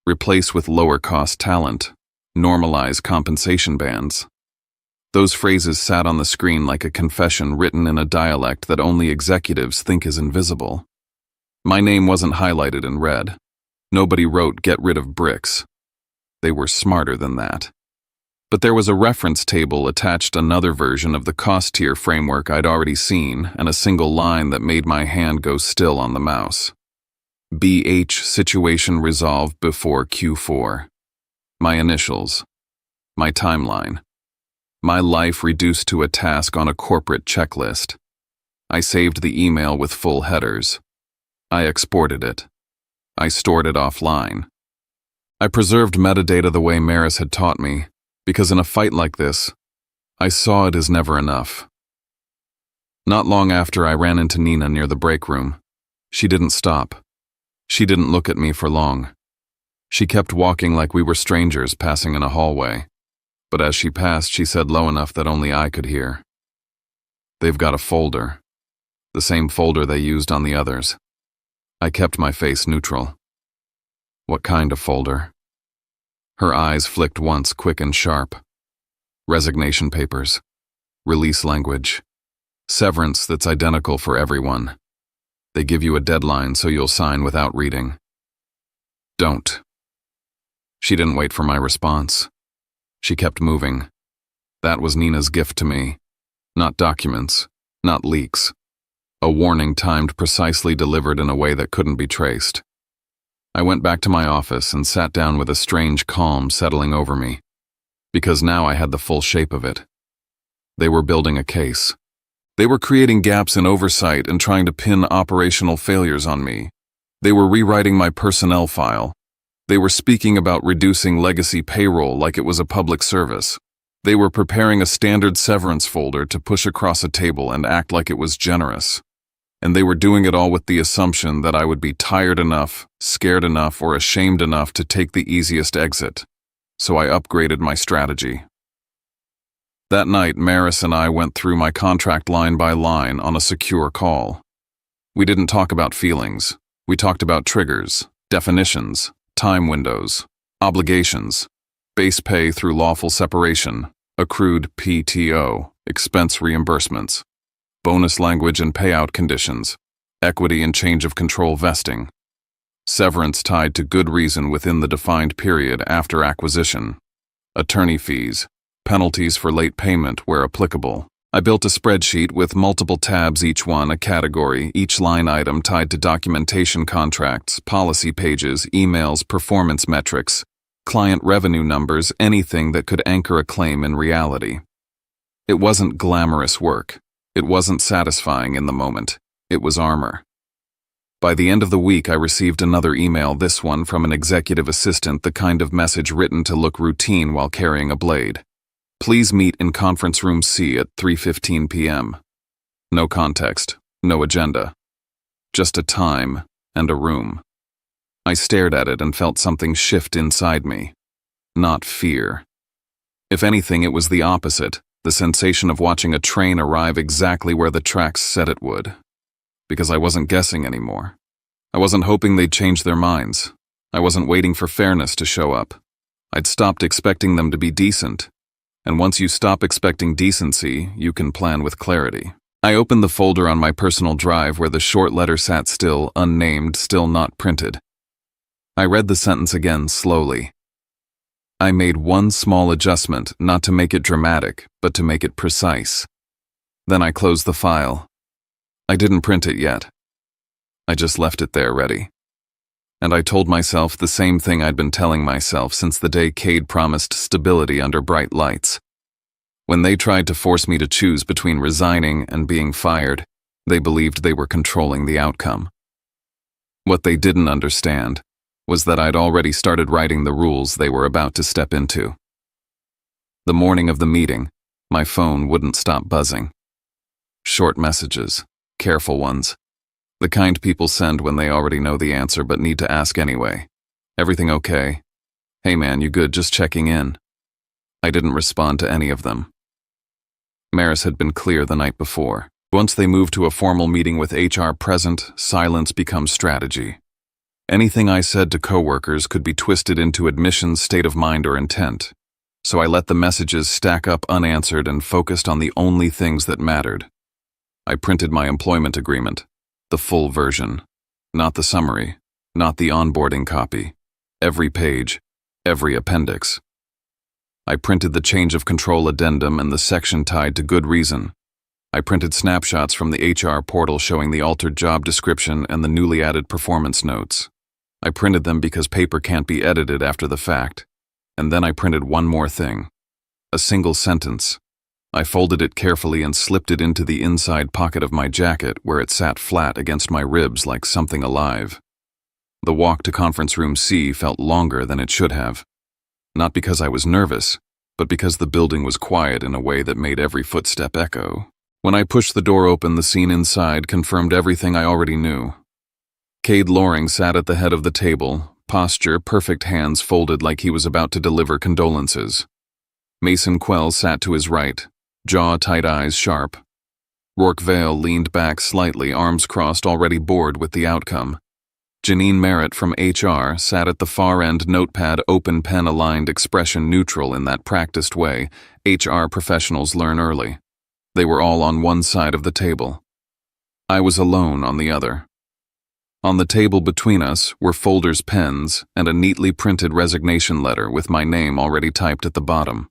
replace with lower-cost talent, normalize compensation bands. Those phrases sat on the screen like a confession written in a dialect that only executives think is invisible. My name wasn't highlighted in red. Nobody wrote "get rid of bricks." They were smarter than that. But there was a reference table attached, another version of the cost tier framework I'd already seen, and a single line that made my hand go still on the mouse. BH situation resolved before Q4. My initials. My timeline. My life reduced to a task on a corporate checklist. I saved the email with full headers. I exported it. I stored it offline. I preserved metadata the way Maris had taught me, because in a fight like this, I saw it as never enough. Not long after, I ran into Nina near the break room. She didn't stop. She didn't look at me for long. She kept walking like we were strangers passing in a hallway. But as she passed, she said low enough that only I could hear. "They've got a folder. The same folder they used on the others." I kept my face neutral. "What kind of folder?" Her eyes flicked once, quick and sharp. "Resignation papers. Release language. Severance that's identical for everyone. They give you a deadline so you'll sign without reading. Don't." She didn't wait for my response. She kept moving. That was Nina's gift to me. Not documents, not leaks. A warning timed precisely, delivered in a way that couldn't be traced. I went back to my office and sat down with a strange calm settling over me, because now I had the full shape of it. They were building a case. They were creating gaps in oversight and trying to pin operational failures on me. They were rewriting my personnel file. They were speaking about reducing legacy payroll like it was a public service. They were preparing a standard severance folder to push across a table and act like it was generous. And they were doing it all with the assumption that I would be tired enough, scared enough, or ashamed enough to take the easiest exit. So I upgraded my strategy. That night, Maris and I went through my contract line by line on a secure call. We didn't talk about feelings. We talked about triggers, definitions, time windows, obligations, base pay through lawful separation, accrued PTO, expense reimbursements, bonus language and payout conditions, equity and change of control vesting, severance tied to good reason within the defined period after acquisition, attorney fees, penalties for late payment where applicable. I built a spreadsheet with multiple tabs, each one a category, each line item tied to documentation, contracts, policy pages, emails, performance metrics, client revenue numbers, anything that could anchor a claim in reality. It wasn't glamorous work. It wasn't satisfying in the moment. It was armor. By the end of the week, I received another email, this one from an executive assistant, the kind of message written to look routine while carrying a blade. "Please meet in conference room C at 3:15 p.m. No context, no agenda. Just a time and a room. I stared at it and felt something shift inside me. Not fear. If anything, it was the opposite, the sensation of watching a train arrive exactly where the tracks said it would. Because I wasn't guessing anymore. I wasn't hoping they'd change their minds. I wasn't waiting for fairness to show up. I'd stopped expecting them to be decent. And once you stop expecting decency, you can plan with clarity. I opened the folder on my personal drive where the short letter sat still, unnamed, still not printed. I read the sentence again slowly. I made one small adjustment, not to make it dramatic, but to make it precise. Then I closed the file. I didn't print it yet. I just left it there ready. And I told myself the same thing I'd been telling myself since the day Cade promised stability under bright lights. When they tried to force me to choose between resigning and being fired, they believed they were controlling the outcome. What they didn't understand was that I'd already started writing the rules they were about to step into. The morning of the meeting, my phone wouldn't stop buzzing. Short messages, careful ones. The kind people send when they already know the answer but need to ask anyway. "Everything okay? Hey man, you good? Just checking in." I didn't respond to any of them. Maris had been clear the night before. Once they moved to a formal meeting with HR present, silence becomes strategy. Anything I said to coworkers could be twisted into admissions, state of mind, or intent, so I let the messages stack up unanswered and focused on the only things that mattered. I printed my employment agreement, the full version, not the summary, not the onboarding copy, every page, every appendix. I printed the change of control addendum and the section tied to good reason. I printed snapshots from the HR portal showing the altered job description and the newly added performance notes. I printed them because paper can't be edited after the fact. And then I printed one more thing. A single sentence. I folded it carefully and slipped it into the inside pocket of my jacket where it sat flat against my ribs like something alive. The walk to conference room C felt longer than it should have. Not because I was nervous, but because the building was quiet in a way that made every footstep echo. When I pushed the door open, the scene inside confirmed everything I already knew. Cade Loring sat at the head of the table, posture perfect, hands folded like he was about to deliver condolences. Mason Quell sat to his right, jaw tight, eyes sharp. Rourke Vale leaned back slightly, arms crossed, already bored with the outcome. Janine Merritt from HR sat at the far end, notepad open, pen aligned, expression neutral in that practiced way HR professionals learn early. They were all on one side of the table. I was alone on the other. On the table between us were folders, pens, and a neatly printed resignation letter with my name already typed at the bottom.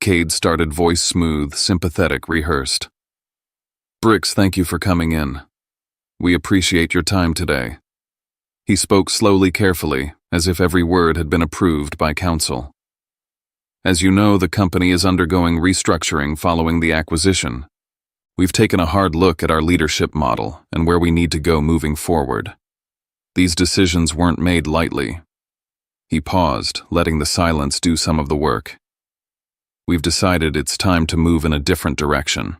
Cade started, voice smooth, sympathetic, rehearsed. "Bricks, thank you for coming in. We appreciate your time today." He spoke slowly, carefully, as if every word had been approved by counsel. "As you know, the company is undergoing restructuring following the acquisition. We've taken a hard look at our leadership model and where we need to go moving forward. These decisions weren't made lightly." He paused, letting the silence do some of the work. "We've decided it's time to move in a different direction."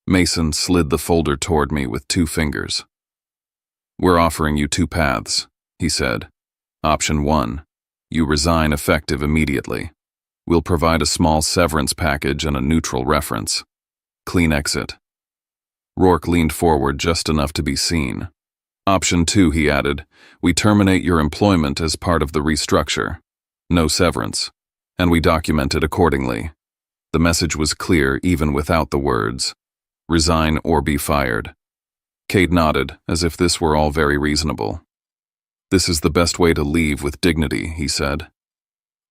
Mason slid the folder toward me with 2 fingers. "We're offering you 2 paths," he said. "Option 1, you resign effective immediately. We'll provide a small severance package and a neutral reference. Clean exit." Rourke leaned forward just enough to be seen. "Option 2, he added, we terminate your employment as part of the restructure. No severance. And we document it accordingly." The message was clear even without the words. Resign or be fired. Cade nodded, as if this were all very reasonable. "This is the best way to leave with dignity," he said.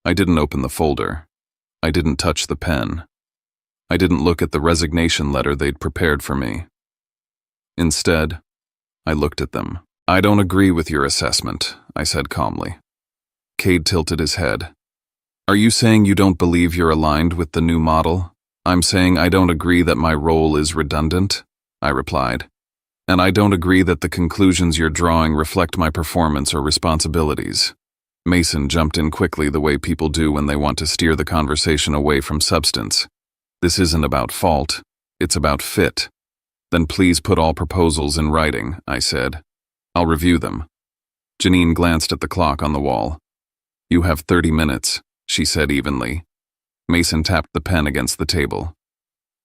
I didn't open the folder. I didn't touch the pen. I didn't look at the resignation letter they'd prepared for me. Instead, I looked at them. "I don't agree with your assessment," I said calmly. Cade tilted his head. "Are you saying you don't believe you're aligned with the new model?" "I'm saying I don't agree that my role is redundant," I replied. "And I don't agree that the conclusions you're drawing reflect my performance or responsibilities." Mason jumped in quickly, the way people do when they want to steer the conversation away from substance. "This isn't about fault, it's about fit." "Then please put all proposals in writing," I said. "I'll review them." Janine glanced at the clock on the wall. "You have 30 minutes, she said evenly. Mason tapped the pen against the table.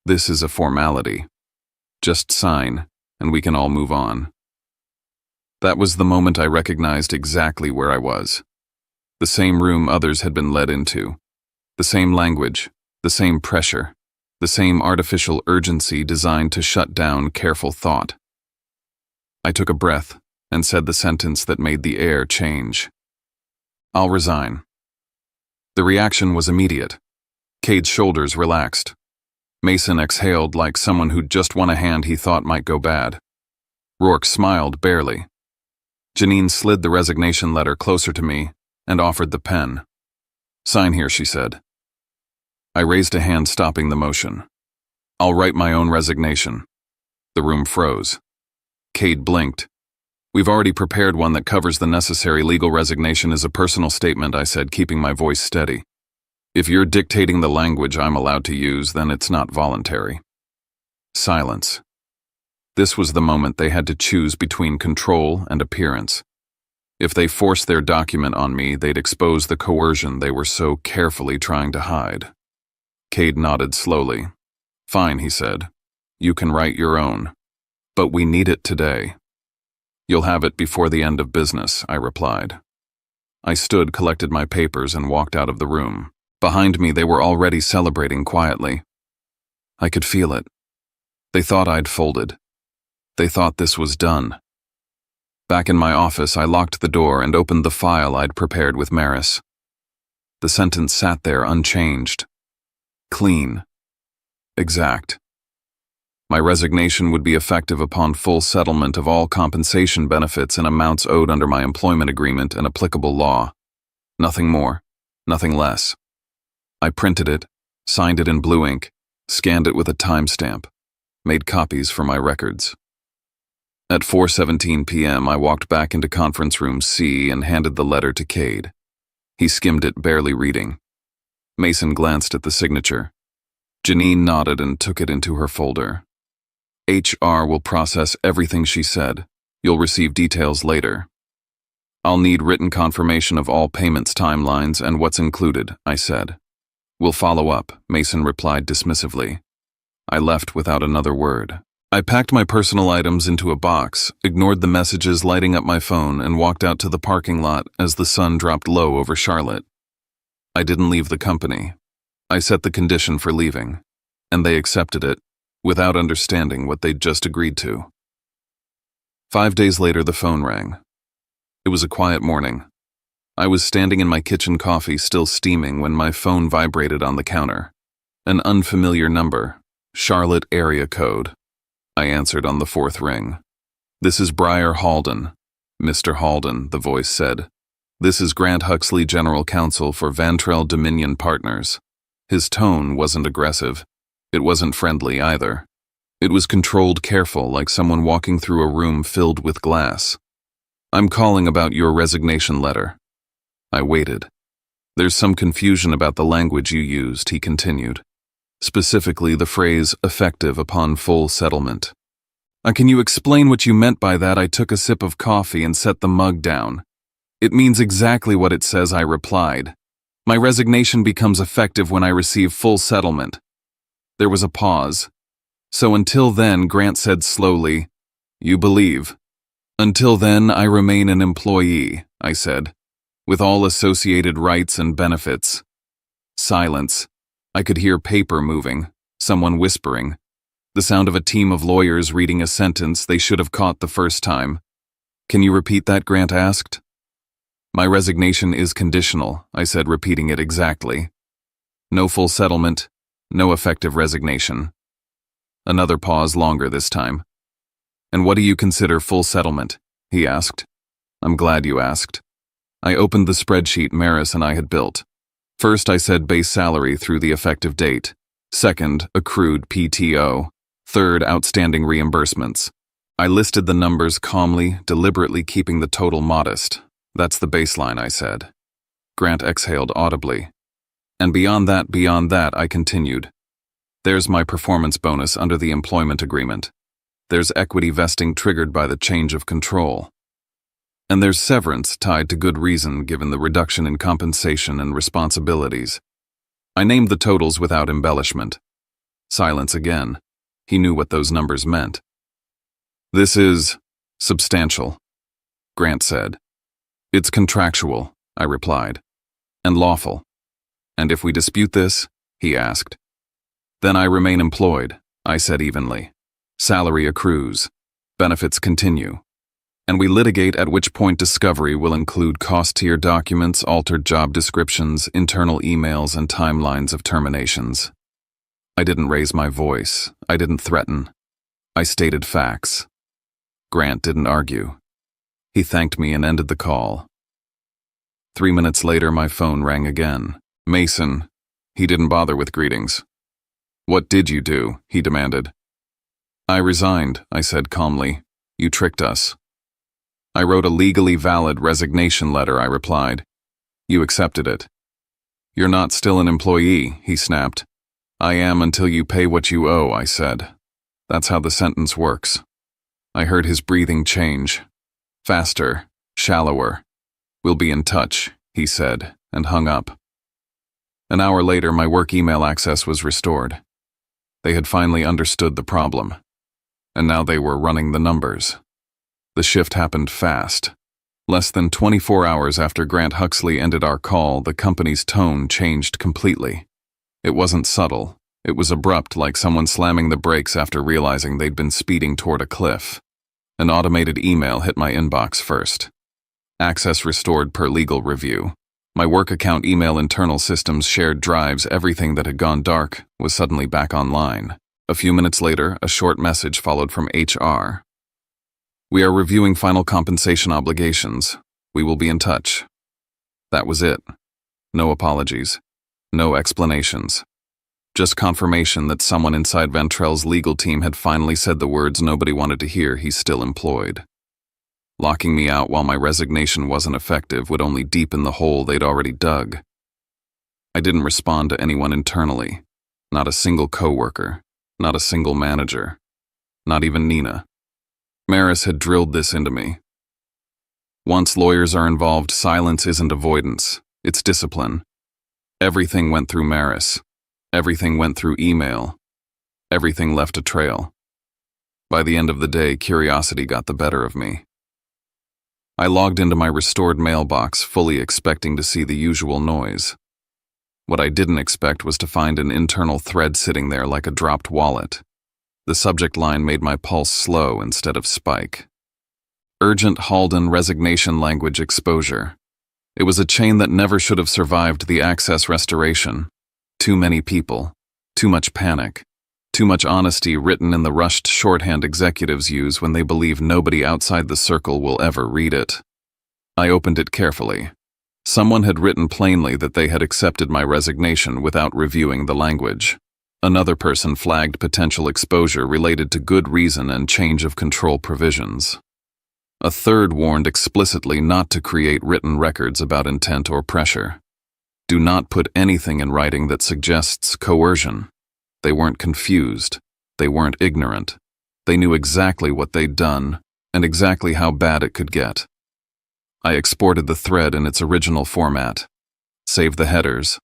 "This is a formality. Just sign, and we can all move on." That was the moment I recognized exactly where I was. The same room others had been led into. The same language, the same pressure, the same artificial urgency designed to shut down careful thought. I took a breath and said the sentence that made the air change. "I'll resign." The reaction was immediate. Cade's shoulders relaxed. Mason exhaled like someone who'd just won a hand he thought might go bad. Rourke smiled barely. Janine slid the resignation letter closer to me and offered the pen. "Sign here," she said. I raised a hand, stopping the motion. "I'll write my own resignation." The room froze. Cade blinked. "We've already prepared one that covers the necessary legal resignation as a personal statement," I said, keeping my voice steady. "If you're dictating the language I'm allowed to use, then it's not voluntary." Silence. This was the moment they had to choose between control and appearance. If they forced their document on me, they'd expose the coercion they were so carefully trying to hide. Cade nodded slowly. "Fine," he said. "You can write your own. But we need it today." You'll have it before the end of business, I replied. I stood, collected my papers, and walked out of the room. Behind me, they were already celebrating quietly. I could feel it. They thought I'd folded. They thought this was done. Back in my office, I locked the door and opened the file I'd prepared with Maris. The sentence sat there unchanged. Clean. Exact. My resignation would be effective upon full settlement of all compensation benefits and amounts owed under my employment agreement and applicable law. Nothing more, nothing less. I printed it, signed it in blue ink, scanned it with a timestamp, made copies for my records. At 4:17 p.m., I walked back into conference room C and handed the letter to Cade. He skimmed it, barely reading. Mason glanced at the signature. Janine nodded and took it into her folder. HR will process everything she said. You'll receive details later. I'll need written confirmation of all payments timelines and what's included, I said. We'll follow up, Mason replied dismissively. I left without another word. I packed my personal items into a box, ignored the messages lighting up my phone, and walked out to the parking lot as the sun dropped low over Charlotte. I didn't leave the company. I set the condition for leaving, and they accepted it, without understanding what they'd just agreed to. 5 days later, the phone rang. It was a quiet morning. I was standing in my kitchen, coffee still steaming, when my phone vibrated on the counter. An unfamiliar number, Charlotte area code. I answered on the 4th ring. This is Briar Halden. Mr. Halden, the voice said. This is Grant Huxley, General Counsel for Vantrell Dominion Partners. His tone wasn't aggressive. It wasn't friendly either. It was controlled, careful, like someone walking through a room filled with glass. I'm calling about your resignation letter. I waited. There's some confusion about the language you used, he continued. Specifically the phrase, effective upon full settlement. Can you explain what you meant by that? I took a sip of coffee and set the mug down. It means exactly what it says, I replied. My resignation becomes effective when I receive full settlement. There was a pause. So until then, Grant said slowly, you believe. Until then, I remain an employee, I said, with all associated rights and benefits. Silence. I could hear paper moving, someone whispering, the sound of a team of lawyers reading a sentence they should have caught the first time. Can you repeat that? Grant asked. My resignation is conditional, I said, repeating it exactly. No full settlement, no effective resignation. Another pause, longer this time. And what do you consider full settlement? He asked. I'm glad you asked. I opened the spreadsheet Maris and I had built. First, I said base salary through the effective date. Second, accrued PTO. Third, outstanding reimbursements. I listed the numbers calmly, deliberately keeping the total modest. That's the baseline, I said. Grant exhaled audibly. And beyond that, I continued. There's my performance bonus under the employment agreement. There's equity vesting triggered by the change of control. And there's severance tied to good reason given the reduction in compensation and responsibilities. I named the totals without embellishment. Silence again. He knew what those numbers meant. This is substantial, Grant said. It's contractual, I replied, and lawful. And if we dispute this, he asked. Then I remain employed, I said evenly. Salary accrues. Benefits continue. And we litigate, at which point discovery will include cost tier documents, altered job descriptions, internal emails, and timelines of terminations. I didn't raise my voice. I didn't threaten. I stated facts. Grant didn't argue. He thanked me and ended the call. 3 minutes later, my phone rang again. Mason. He didn't bother with greetings. What did you do? He demanded. I resigned, I said calmly. You tricked us. I wrote a legally valid resignation letter, I replied. You accepted it. You're not still an employee, he snapped. I am until you pay what you owe, I said. That's how the sentence works. I heard his breathing change. Faster, shallower. We'll be in touch, he said, and hung up. An hour later, my work email access was restored. They had finally understood the problem, and now they were running the numbers. The shift happened fast. Less than 24 hours after Grant Huxley ended our call, the company's tone changed completely. It wasn't subtle. It was abrupt, like someone slamming the brakes after realizing they'd been speeding toward a cliff. An automated email hit my inbox first. Access restored per legal review. My work account email, internal systems, shared drives, everything that had gone dark was suddenly back online. A few minutes later, a short message followed from HR. We are reviewing final compensation obligations. We will be in touch. That was it. No apologies. No explanations. Just confirmation that someone inside Ventrell's legal team had finally said the words nobody wanted to hear he's still employed. Locking me out while my resignation wasn't effective would only deepen the hole they'd already dug. I didn't respond to anyone internally. Not a single coworker. Not a single manager. Not even Nina. Maris had drilled this into me. Once lawyers are involved, silence isn't avoidance. It's discipline. Everything went through Maris. Everything went through email. Everything left a trail. By the end of the day, curiosity got the better of me. I logged into my restored mailbox, fully expecting to see the usual noise. What I didn't expect was to find an internal thread sitting there like a dropped wallet. The subject line made my pulse slow instead of spike. Urgent Halden resignation language exposure. It was a chain that never should have survived the access restoration. Too many people. Too much panic. Too much honesty written in the rushed shorthand executives use when they believe nobody outside the circle will ever read it. I opened it carefully. Someone had written plainly that they had accepted my resignation without reviewing the language. Another person flagged potential exposure related to good reason and change of control provisions. A third warned explicitly not to create written records about intent or pressure. Do not put anything in writing that suggests coercion. They weren't confused. They weren't ignorant. They knew exactly what they'd done and exactly how bad it could get. I exported the thread in its original format, saved the headers,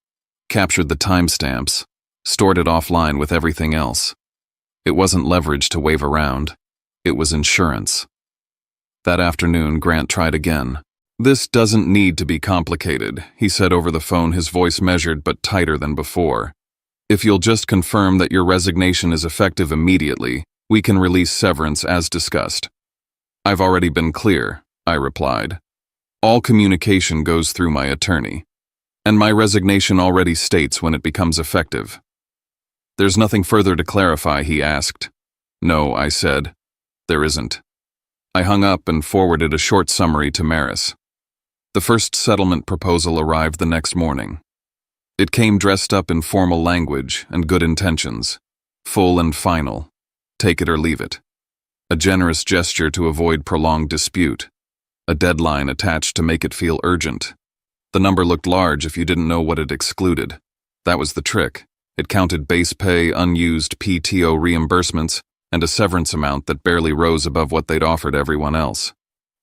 captured the timestamps, stored it offline with everything else. It wasn't leverage to wave around. It was insurance. That afternoon, Grant tried again. "This doesn't need to be complicated," he said over the phone, his voice measured but tighter than before. "If you'll just confirm that your resignation is effective immediately, we can release severance as discussed." "I've already been clear," I replied. "All communication goes through my attorney. And my resignation already states when it becomes effective." "There's nothing further to clarify?" he asked. "No," I said. "There isn't." I hung up and forwarded a short summary to Maris. The first settlement proposal arrived the next morning. It came dressed up in formal language and good intentions. Full and final. Take it or leave it. A generous gesture to avoid prolonged dispute. A deadline attached to make it feel urgent. The number looked large if you didn't know what it excluded. That was the trick. It counted base pay, unused PTO reimbursements, and a severance amount that barely rose above what they'd offered everyone else.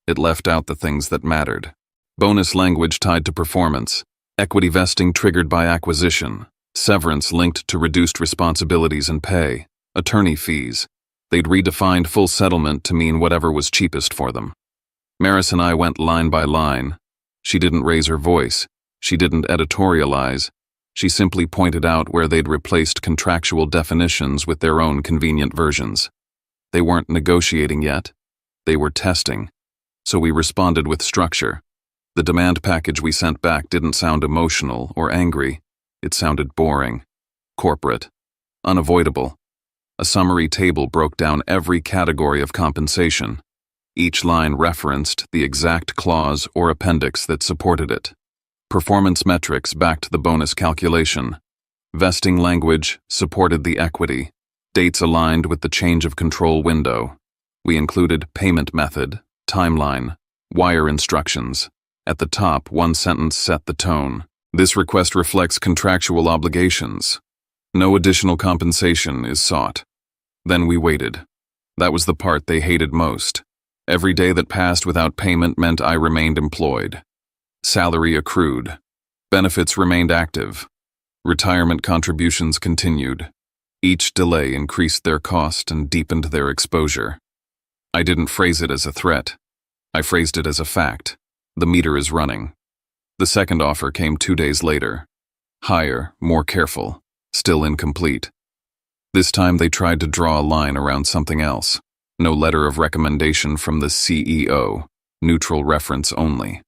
It left out the things that mattered. Bonus language tied to performance. Equity vesting triggered by acquisition, severance linked to reduced responsibilities and pay, attorney fees. They'd redefined full settlement to mean whatever was cheapest for them. Maris and I went line by line. She didn't raise her voice. She didn't editorialize. She simply pointed out where they'd replaced contractual definitions with their own convenient versions. They weren't negotiating yet. They were testing. So we responded with structure. The demand package we sent back didn't sound emotional or angry. It sounded boring, corporate, unavoidable. A summary table broke down every category of compensation. Each line referenced the exact clause or appendix that supported it. Performance metrics backed the bonus calculation. Vesting language supported the equity. Dates aligned with the change of control window. We included payment method, timeline, wire instructions. At the top, one sentence set the tone. This request reflects contractual obligations. No additional compensation is sought. Then we waited. That was the part they hated most. Every day that passed without payment meant I remained employed. Salary accrued. Benefits remained active. Retirement contributions continued. Each delay increased their cost and deepened their exposure. I didn't phrase it as a threat. I phrased it as a fact. The meter is running. The second offer came 2 days later. Higher, more careful, still incomplete. This time they tried to draw a line around something else. No letter of recommendation from the CEO, neutral reference only.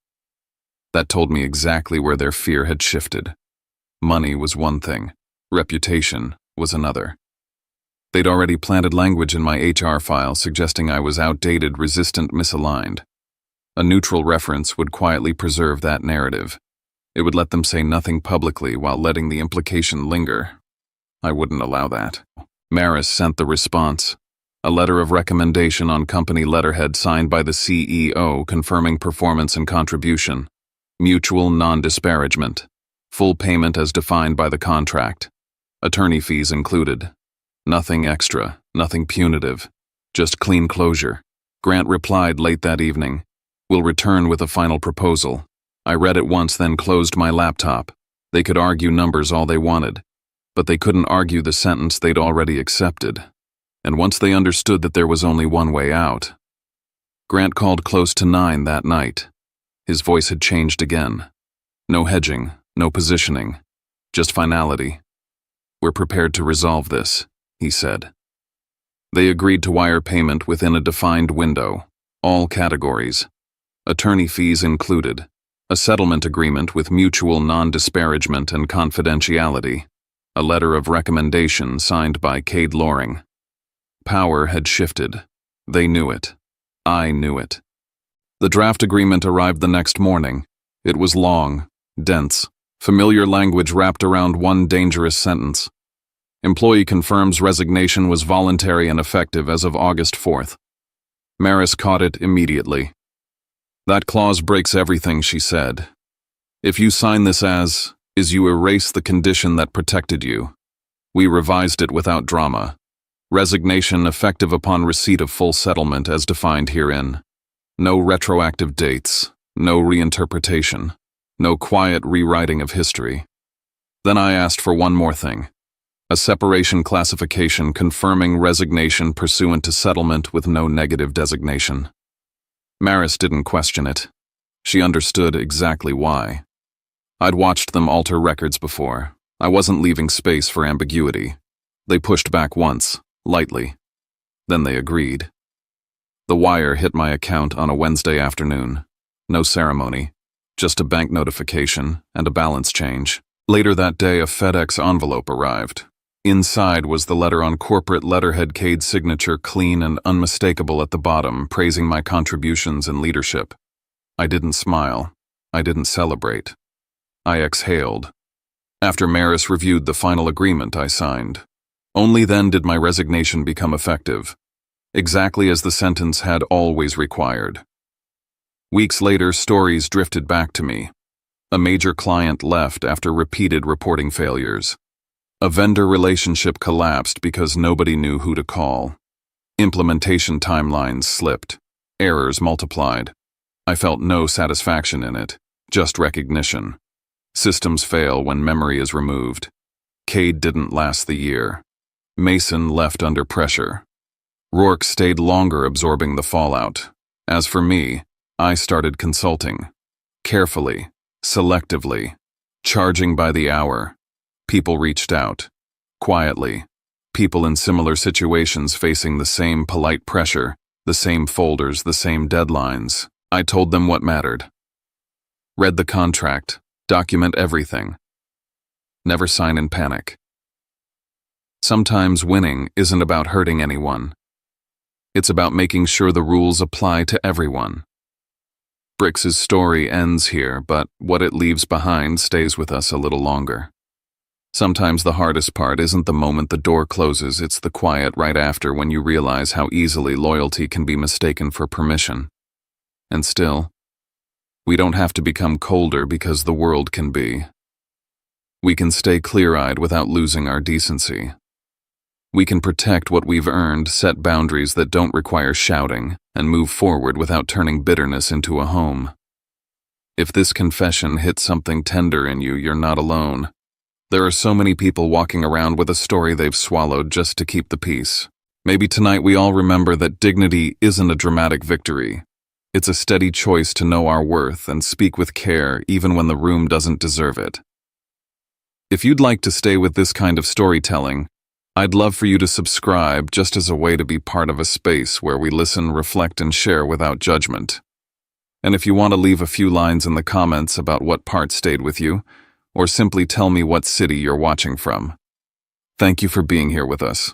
That told me exactly where their fear had shifted. Money was one thing, reputation was another. They'd already planted language in my HR file suggesting I was outdated, resistant, misaligned. A neutral reference would quietly preserve that narrative. It would let them say nothing publicly while letting the implication linger. I wouldn't allow that. Maris sent the response. A letter of recommendation on company letterhead signed by the CEO confirming performance and contribution. Mutual non-disparagement. Full payment as defined by the contract. Attorney fees included. Nothing extra, nothing punitive. Just clean closure. Grant replied late that evening. We'll return with a final proposal. I read it once, then closed my laptop. They could argue numbers all they wanted, but they couldn't argue the sentence they'd already accepted. And once they understood that there was only one way out. Grant called close to 9 that night. His voice had changed again. No hedging, no positioning, just finality. We're prepared to resolve this, he said. They agreed to wire payment within a defined window, all categories. Attorney fees included. A settlement agreement with mutual non-disparagement and confidentiality. A letter of recommendation signed by Cade Loring. Power had shifted. They knew it. I knew it. The draft agreement arrived the next morning. It was long, dense, familiar language wrapped around one dangerous sentence. Employee confirms resignation was voluntary and effective as of August 4th. Maris caught it immediately. That clause breaks everything, she said. If you sign this as, is you erase the condition that protected you. We revised it without drama. Resignation effective upon receipt of full settlement as defined herein. No retroactive dates, no reinterpretation, no quiet rewriting of history. Then I asked for one more thing. A separation classification confirming resignation pursuant to settlement with no negative designation. Maris didn't question it. She understood exactly why. I'd watched them alter records before. I wasn't leaving space for ambiguity. They pushed back once, lightly. Then they agreed. The wire hit my account on a Wednesday afternoon. No ceremony, just a bank notification and a balance change. Later that day, a FedEx envelope arrived. Inside was the letter on corporate letterhead, Cade's signature clean and unmistakable at the bottom, praising my contributions and leadership. I didn't smile. I didn't celebrate. I exhaled. After Maris reviewed the final agreement I signed. Only then did my resignation become effective, exactly as the sentence had always required. Weeks later, stories drifted back to me. A major client left after repeated reporting failures. A vendor relationship collapsed because nobody knew who to call. Implementation timelines slipped. Errors multiplied. I felt no satisfaction in it, just recognition. Systems fail when memory is removed. Cade didn't last the year. Mason left under pressure. Rourke stayed longer absorbing the fallout. As for me, I started consulting. Carefully, selectively, charging by the hour. People reached out. Quietly. People in similar situations facing the same polite pressure, the same folders, the same deadlines. I told them what mattered. Read the contract. Document everything. Never sign in panic. Sometimes winning isn't about hurting anyone. It's about making sure the rules apply to everyone. Brix's story ends here, but what it leaves behind stays with us a little longer. Sometimes the hardest part isn't the moment the door closes, it's the quiet right after when you realize how easily loyalty can be mistaken for permission. And still, we don't have to become colder because the world can be. We can stay clear-eyed without losing our decency. We can protect what we've earned, set boundaries that don't require shouting, and move forward without turning bitterness into a home. If this confession hits something tender in you, you're not alone. There are so many people walking around with a story they've swallowed just to keep the peace. Maybe tonight we all remember that dignity isn't a dramatic victory. It's a steady choice to know our worth and speak with care even when the room doesn't deserve it. If you'd like to stay with this kind of storytelling, I'd love for you to subscribe just as a way to be part of a space where we listen, reflect, and share without judgment. And if you want to leave a few lines in the comments about what part stayed with you, or simply tell me what city you're watching from. Thank you for being here with us.